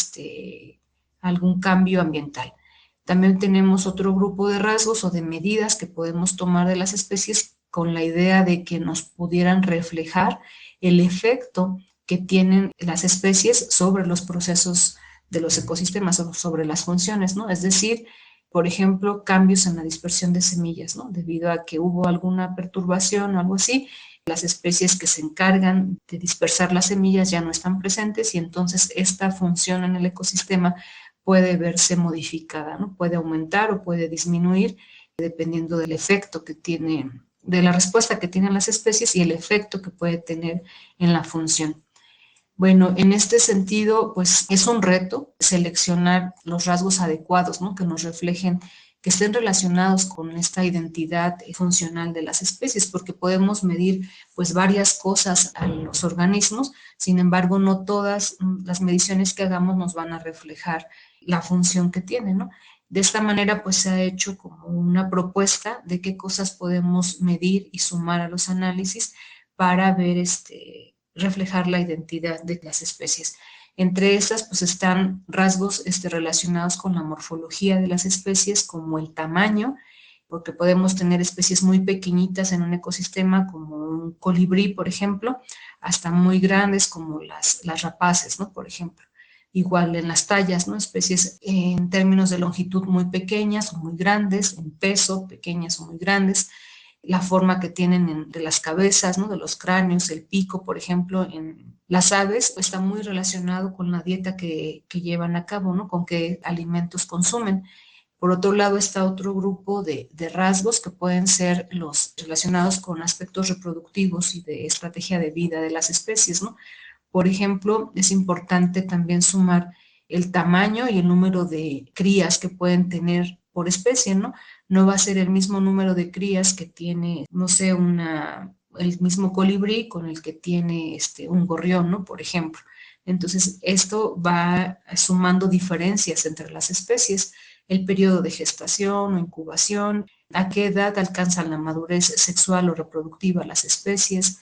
cambio ambiental. También tenemos otro grupo de rasgos o de medidas que podemos tomar de las especies con la idea de que nos pudieran reflejar el efecto que tienen las especies sobre los procesos de los ecosistemas o sobre las funciones, ¿no? Es decir, por ejemplo, cambios en la dispersión de semillas, ¿no? Debido a que hubo alguna perturbación o algo así, las especies que se encargan de dispersar las semillas ya no están presentes y entonces esta función en el ecosistema puede verse modificada, ¿no? Puede aumentar o puede disminuir dependiendo del efecto que tiene, de la respuesta que tienen las especies y el efecto que puede tener en la función. Bueno, en este sentido, pues es un reto seleccionar los rasgos adecuados, ¿no? Que nos reflejen, que estén relacionados con esta identidad funcional de las especies, porque podemos medir pues varias cosas a los organismos, sin embargo, no todas las mediciones que hagamos nos van a reflejar la función que tienen, ¿no? De esta manera, pues se ha hecho como una propuesta de qué cosas podemos medir y sumar a los análisis para ver reflejar la identidad de las especies. Entre estas, pues están rasgos relacionados con la morfología de las especies, como el tamaño, porque podemos tener especies muy pequeñitas en un ecosistema, como un colibrí, por ejemplo, hasta muy grandes como las rapaces, ¿no? Por ejemplo. Igual en las tallas, ¿no? Especies en términos de longitud muy pequeñas o muy grandes, en peso, pequeñas o muy grandes, la forma que tienen de las cabezas, ¿no? De los cráneos, el pico, por ejemplo, en las aves, está muy relacionado con la dieta que llevan a cabo, ¿no? Con qué alimentos consumen. Por otro lado está otro grupo de rasgos que pueden ser los relacionados con aspectos reproductivos y de estrategia de vida de las especies, ¿no? Por ejemplo, es importante también sumar el tamaño y el número de crías que pueden tener por especie, ¿no? No va a ser el mismo número de crías que tiene, no sé, el mismo colibrí con el que tiene un gorrión, ¿no? Por ejemplo. Entonces, esto va sumando diferencias entre las especies, el periodo de gestación o incubación, a qué edad alcanzan la madurez sexual o reproductiva las especies,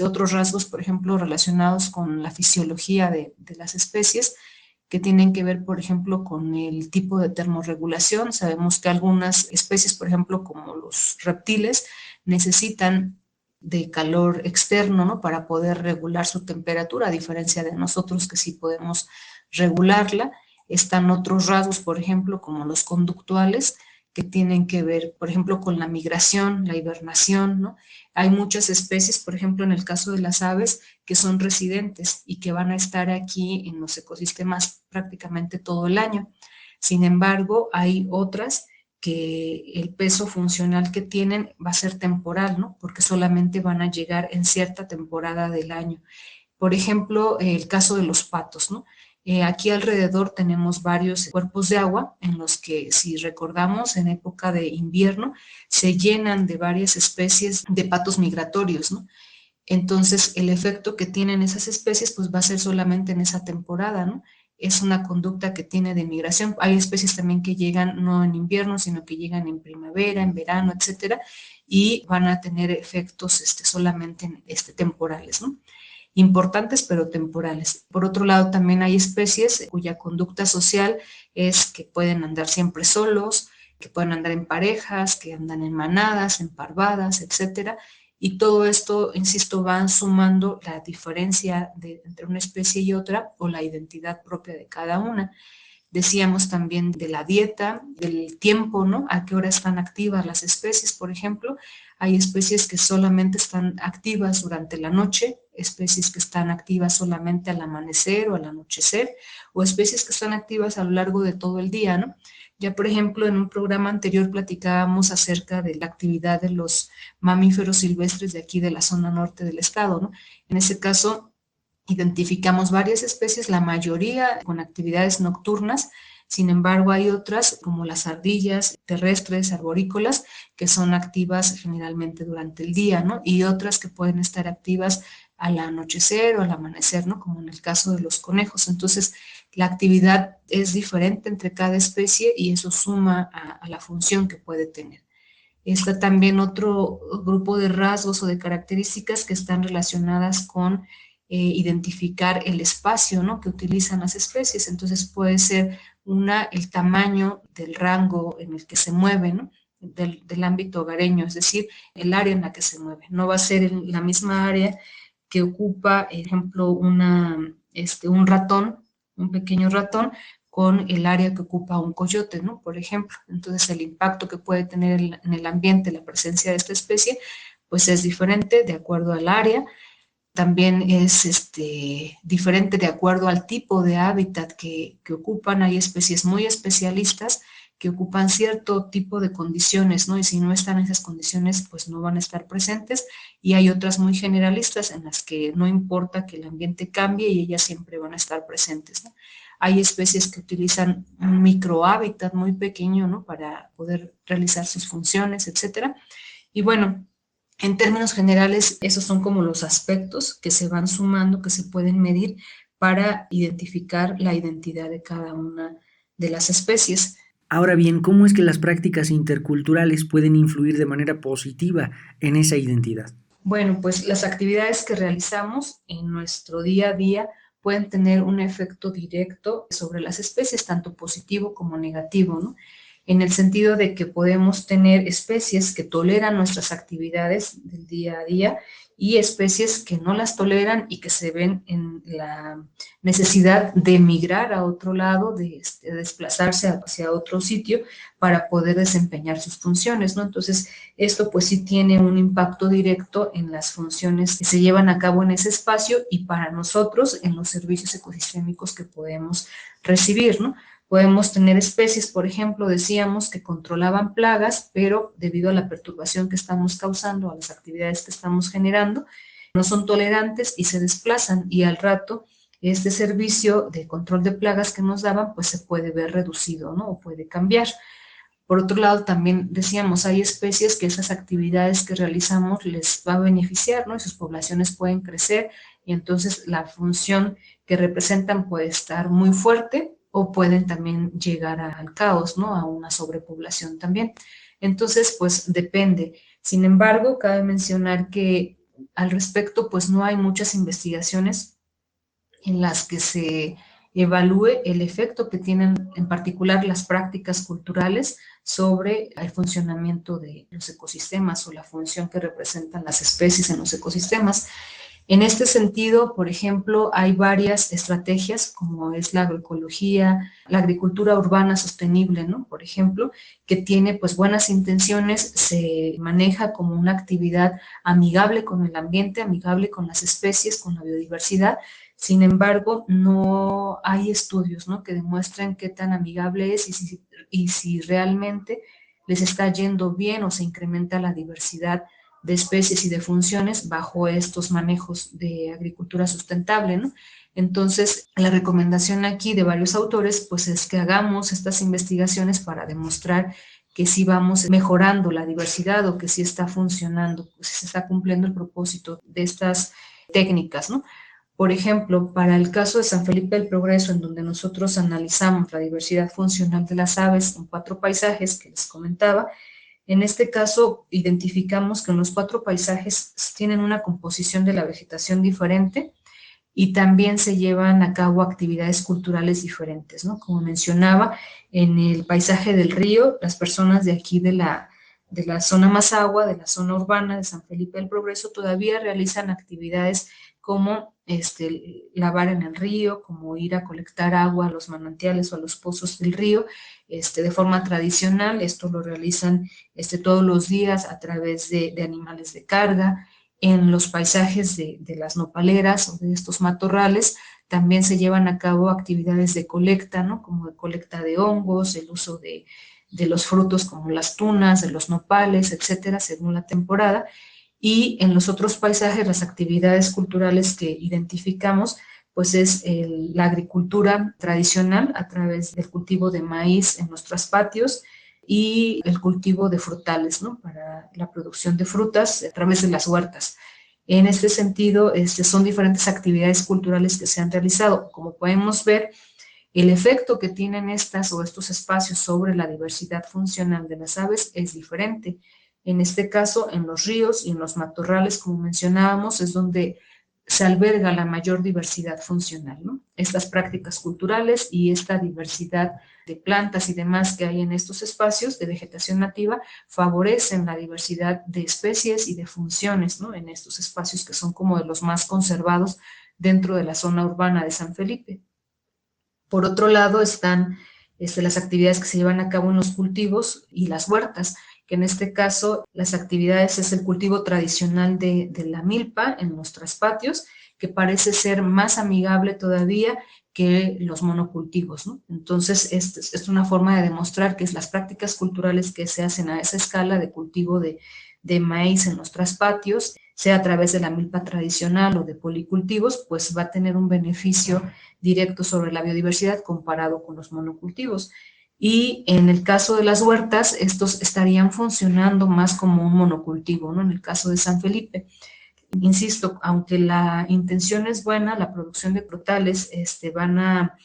otros rasgos, por ejemplo, relacionados con la fisiología de las especies, que tienen que ver, por ejemplo, con el tipo de termorregulación. Sabemos que algunas especies, por ejemplo, como los reptiles, necesitan de calor externo, ¿no? Para poder regular su temperatura, a diferencia de nosotros que sí podemos regularla. Están otros rasgos, por ejemplo, como los conductuales, que tienen que ver, por ejemplo, con la migración, la hibernación, ¿no? Hay muchas especies, por ejemplo, en el caso de las aves, que son residentes y que van a estar aquí en los ecosistemas prácticamente todo el año. Sin embargo, hay otras que el peso funcional que tienen va a ser temporal, ¿no? Porque solamente van a llegar en cierta temporada del año. Por ejemplo, el caso de los patos, ¿no? Aquí alrededor tenemos varios cuerpos de agua en los que, si recordamos, en época de invierno se llenan de varias especies de patos migratorios, ¿no? Entonces, el efecto que tienen esas especies pues va a ser solamente en esa temporada, ¿no? Es una conducta que tiene de migración. Hay especies también que llegan no en invierno, sino que llegan en primavera, en verano, etcétera, y van a tener efectos solamente temporales, ¿no? Importantes pero temporales. Por otro lado, también hay especies cuya conducta social es que pueden andar siempre solos, que pueden andar en parejas, que andan en manadas, en parvadas, etcétera. Y todo esto, insisto, van sumando la diferencia entre una especie y otra o la identidad propia de cada una. Decíamos también de la dieta, del tiempo, ¿no? A qué hora están activas las especies, por ejemplo. Hay especies que solamente están activas durante la noche, especies que están activas solamente al amanecer o al anochecer, o especies que están activas a lo largo de todo el día, ¿no? Ya, por ejemplo, en un programa anterior platicábamos acerca de la actividad de los mamíferos silvestres de aquí de la zona norte del estado, ¿no? En ese caso, identificamos varias especies, la mayoría con actividades nocturnas. Sin embargo, hay otras, como las ardillas terrestres, arborícolas, que son activas generalmente durante el día, ¿no? Y otras que pueden estar activas al anochecer o al amanecer, ¿no? Como en el caso de los conejos. Entonces, la actividad es diferente entre cada especie y eso suma a la función que puede tener. Está también otro grupo de rasgos o de características que están relacionadas con identificar el espacio, ¿no? Que utilizan las especies. Entonces puede ser el tamaño del rango en el que se mueve, ¿no? Del ámbito hogareño, es decir, el área en la que se mueve. No va a ser en la misma área que ocupa, por ejemplo, un ratón, un pequeño ratón, con el área que ocupa un coyote, ¿no? Por ejemplo. Entonces, el impacto que puede tener en el ambiente la presencia de esta especie, pues es diferente de acuerdo al área. También es diferente de acuerdo al tipo de hábitat que ocupan. Hay especies muy especialistas que ocupan cierto tipo de condiciones, ¿no? Y si no están en esas condiciones, pues no van a estar presentes. Y hay otras muy generalistas en las que no importa que el ambiente cambie y ellas siempre van a estar presentes, ¿no? Hay especies que utilizan un microhábitat muy pequeño, ¿no? Para poder realizar sus funciones, etcétera. Y bueno, en términos generales, esos son como los aspectos que se van sumando, que se pueden medir para identificar la identidad de cada una de las especies. Ahora bien, ¿cómo es que las prácticas interculturales pueden influir de manera positiva en esa identidad? Bueno, pues las actividades que realizamos en nuestro día a día pueden tener un efecto directo sobre las especies, tanto positivo como negativo, ¿no? En el sentido de que podemos tener especies que toleran nuestras actividades del día a día y especies que no las toleran y que se ven en la necesidad de emigrar a otro lado, de desplazarse hacia otro sitio para poder desempeñar sus funciones, ¿no? Entonces, esto pues sí tiene un impacto directo en las funciones que se llevan a cabo en ese espacio y para nosotros en los servicios ecosistémicos que podemos recibir, ¿no? Podemos tener especies, por ejemplo, decíamos que controlaban plagas, pero debido a la perturbación que estamos causando, a las actividades que estamos generando, no son tolerantes y se desplazan y al rato este servicio de control de plagas que nos daban, pues se puede ver reducido, ¿no? O puede cambiar. Por otro lado, también decíamos, hay especies que esas actividades que realizamos les va a beneficiar, ¿no? Y sus poblaciones pueden crecer y entonces la función que representan puede estar muy fuerte o pueden también llegar al caos, ¿no? A una sobrepoblación también. Entonces, pues depende. Sin embargo, cabe mencionar que al respecto, pues no hay muchas investigaciones en las que se evalúe el efecto que tienen en particular las prácticas culturales sobre el funcionamiento de los ecosistemas o la función que representan las especies en los ecosistemas. En este sentido, por ejemplo, hay varias estrategias como es la agroecología, la agricultura urbana sostenible, ¿no? Por ejemplo, que tiene pues buenas intenciones, se maneja como una actividad amigable con el ambiente, amigable con las especies, con la biodiversidad. Sin embargo, no hay estudios, ¿no? Que demuestren qué tan amigable es y si realmente les está yendo bien o se incrementa la diversidad de especies y de funciones bajo estos manejos de agricultura sustentable, ¿no? Entonces, la recomendación aquí de varios autores pues es que hagamos estas investigaciones para demostrar que sí vamos mejorando la diversidad o que sí está funcionando, que sí se está cumpliendo el propósito de estas técnicas, ¿no? Por ejemplo, para el caso de San Felipe del Progreso, en donde nosotros analizamos la diversidad funcional de las aves en 4 paisajes que les comentaba, en este caso identificamos que en los 4 paisajes tienen una composición de la vegetación diferente y también se llevan a cabo actividades culturales diferentes, ¿no? Como mencionaba, en el paisaje del río, las personas de aquí de la zona Mazahua, de la zona urbana de San Felipe del Progreso, todavía realizan actividades como lavar en el río, como ir a colectar agua a los manantiales o a los pozos del río, de forma tradicional. Esto lo realizan todos los días a través de animales de carga. En los paisajes de las nopaleras o de estos matorrales también se llevan a cabo actividades de colecta, ¿no? Como de colecta de hongos, el uso de los frutos como las tunas, de los nopales, etcétera, según la temporada. Y en los otros paisajes, las actividades culturales que identificamos, pues es la agricultura tradicional a través del cultivo de maíz en nuestros patios y el cultivo de frutales, ¿no? Para la producción de frutas a través de las huertas. En este sentido, son diferentes actividades culturales que se han realizado. Como podemos ver, el efecto que tienen estas o estos espacios sobre la diversidad funcional de las aves es diferente. En este caso, en los ríos y en los matorrales, como mencionábamos, es donde se alberga la mayor diversidad funcional, ¿no? Estas prácticas culturales y esta diversidad de plantas y demás que hay en estos espacios de vegetación nativa favorecen la diversidad de especies y de funciones, ¿no? En estos espacios que son como de los más conservados dentro de la zona urbana de San Felipe. Por otro lado están las actividades que se llevan a cabo en los cultivos y las huertas, que en este caso las actividades es el cultivo tradicional de la milpa en nuestros patios, que parece ser más amigable todavía que los monocultivos, ¿no? Entonces, es una forma de demostrar que las prácticas culturales que se hacen a esa escala de cultivo de maíz en nuestros patios, sea a través de la milpa tradicional o de policultivos, pues va a tener un beneficio directo sobre la biodiversidad comparado con los monocultivos. Y en el caso de las huertas, estos estarían funcionando más como un monocultivo, ¿no? En el caso de San Felipe. Insisto, aunque la intención es buena, la producción de frutales van a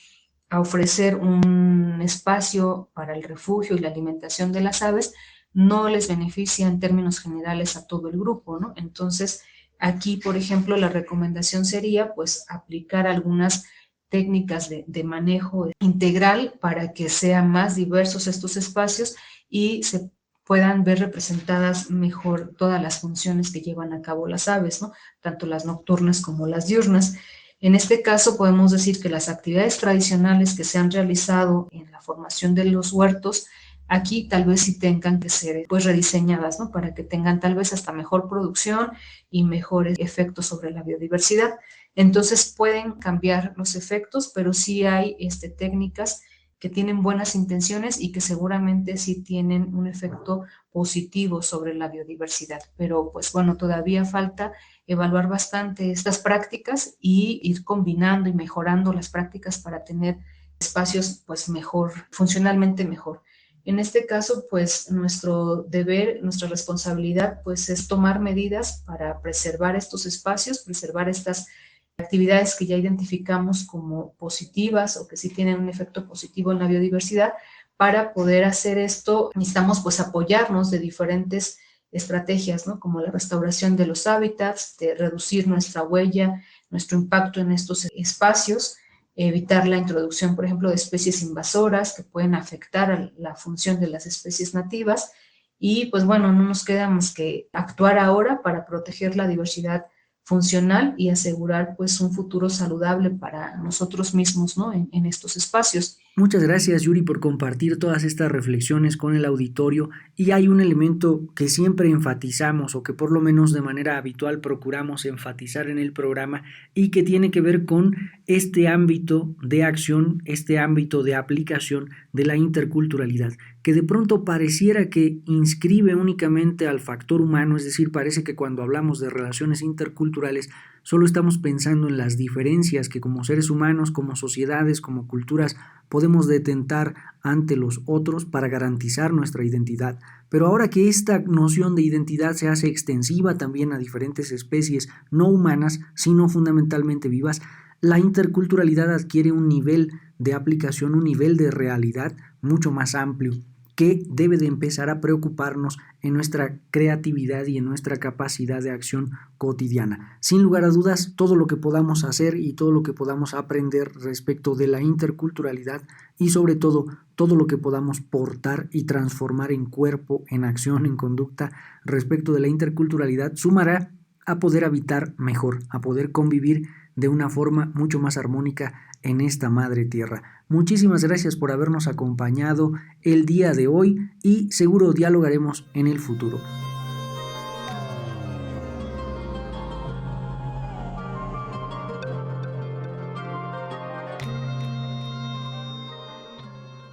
ofrecer un espacio para el refugio y la alimentación de las aves, no les beneficia en términos generales a todo el grupo, ¿no? Entonces, aquí, por ejemplo, la recomendación sería, pues, aplicar algunas técnicas de manejo integral para que sean más diversos estos espacios y se puedan ver representadas mejor todas las funciones que llevan a cabo las aves, ¿no? Tanto las nocturnas como las diurnas. En este caso podemos decir que las actividades tradicionales que se han realizado en la formación de los huertos, aquí tal vez sí tengan que ser pues rediseñadas, ¿no? Para que tengan tal vez hasta mejor producción y mejores efectos sobre la biodiversidad. Entonces pueden cambiar los efectos, pero sí hay técnicas que tienen buenas intenciones y que seguramente sí tienen un efecto positivo sobre la biodiversidad. Pero pues bueno, todavía falta evaluar bastante estas prácticas y ir combinando y mejorando las prácticas para tener espacios pues mejor, funcionalmente mejor. En este caso, pues nuestro deber, nuestra responsabilidad, pues es tomar medidas para preservar estos espacios, preservar estas actividades que ya identificamos como positivas o que sí tienen un efecto positivo en la biodiversidad. Para poder hacer esto, necesitamos pues apoyarnos de diferentes estrategias, ¿no? Como la restauración de los hábitats, de reducir nuestra huella, nuestro impacto en estos espacios, evitar la introducción, por ejemplo, de especies invasoras que pueden afectar a la función de las especies nativas. Y pues bueno, no nos queda más que actuar ahora para proteger la diversidad funcional y asegurar pues un futuro saludable para nosotros mismos, ¿no? en estos espacios. Muchas gracias, Yuri, por compartir todas estas reflexiones con el auditorio. Y hay un elemento que siempre enfatizamos, o que por lo menos de manera habitual procuramos enfatizar en el programa, y que tiene que ver con este ámbito de acción, este ámbito de aplicación de la interculturalidad, que de pronto pareciera que inscribe únicamente al factor humano, es decir, parece que cuando hablamos de relaciones interculturales solo estamos pensando en las diferencias que como seres humanos, como sociedades, como culturas podemos detentar ante los otros para garantizar nuestra identidad. Pero ahora que esta noción de identidad se hace extensiva también a diferentes especies no humanas, sino fundamentalmente vivas, la interculturalidad adquiere un nivel de aplicación, un nivel de realidad mucho más amplio, que debe de empezar a preocuparnos en nuestra creatividad y en nuestra capacidad de acción cotidiana. Sin lugar a dudas, todo lo que podamos hacer y todo lo que podamos aprender respecto de la interculturalidad y sobre todo lo que podamos portar y transformar en cuerpo, en acción, en conducta respecto de la interculturalidad sumará a poder habitar mejor, a poder convivir de una forma mucho más armónica en esta madre tierra. Muchísimas gracias por habernos acompañado el día de hoy y seguro dialogaremos en el futuro.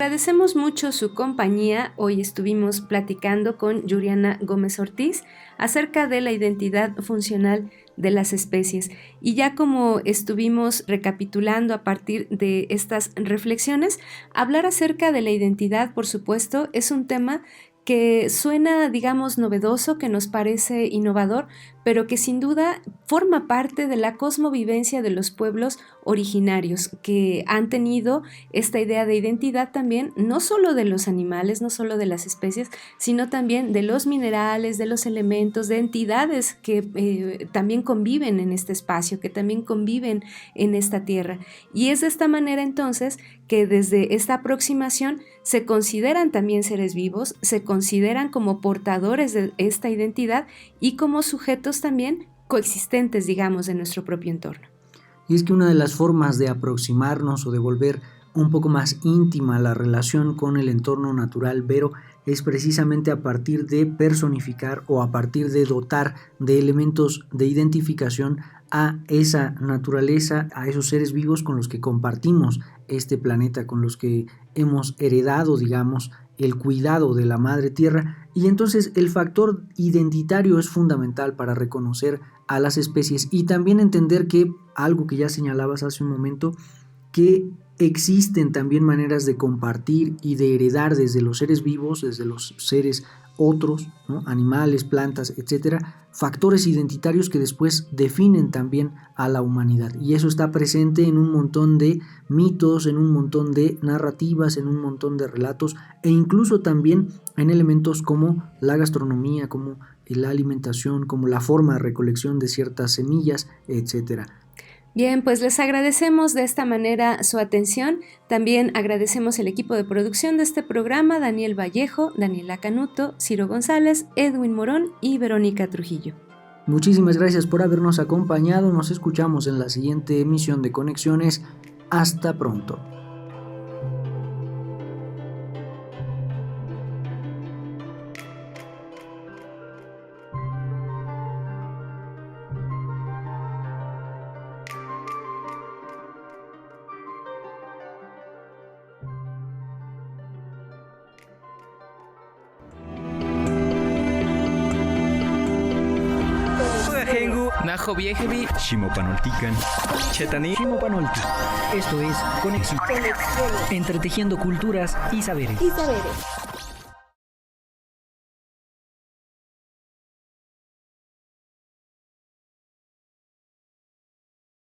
Agradecemos mucho su compañía. Hoy estuvimos platicando con Yuriana Gómez Ortiz acerca de la identidad funcional de las especies. Y ya como estuvimos recapitulando a partir de estas reflexiones, hablar acerca de la identidad, por supuesto, es un tema que suena, digamos, novedoso, que nos parece innovador, pero que sin duda forma parte de la cosmovivencia de los pueblos originarios, que han tenido esta idea de identidad también, no solo de los animales, no solo de las especies, sino también de los minerales, de los elementos, de entidades que también conviven en este espacio, que también conviven en esta tierra. Y es de esta manera entonces que desde esta aproximación se consideran también seres vivos, se consideran como portadores de esta identidad y como sujetos también coexistentes, digamos, en nuestro propio entorno. Y es que una de las formas de aproximarnos o de volver un poco más íntima la relación con el entorno natural, Vero, es precisamente a partir de personificar o a partir de dotar de elementos de identificación a esa naturaleza, a esos seres vivos con los que compartimos este planeta, con los que hemos heredado, digamos, el cuidado de la madre tierra. Y entonces el factor identitario es fundamental para reconocer a las especies y también entender que, algo que ya señalabas hace un momento, que existen también maneras de compartir y de heredar desde los seres vivos, desde los seres otros, ¿no? Animales, plantas, etcétera, factores identitarios que después definen también a la humanidad. Y eso está presente en un montón de mitos, en un montón de narrativas, en un montón de relatos e incluso también en elementos como la gastronomía, como la alimentación, como la forma de recolección de ciertas semillas, etcétera. Bien, pues les agradecemos de esta manera su atención. También agradecemos el equipo de producción de este programa: Daniel Vallejo, Daniela Canuto, Ciro González, Edwin Morón y Verónica Trujillo. Muchísimas gracias por habernos acompañado. Nos escuchamos en la siguiente emisión de Conexiones. Hasta pronto. Najo Viejevi, Shimopanoltican, Chetani, Shimopanolti. Esto es Conexión. Entretejiendo culturas y saberes.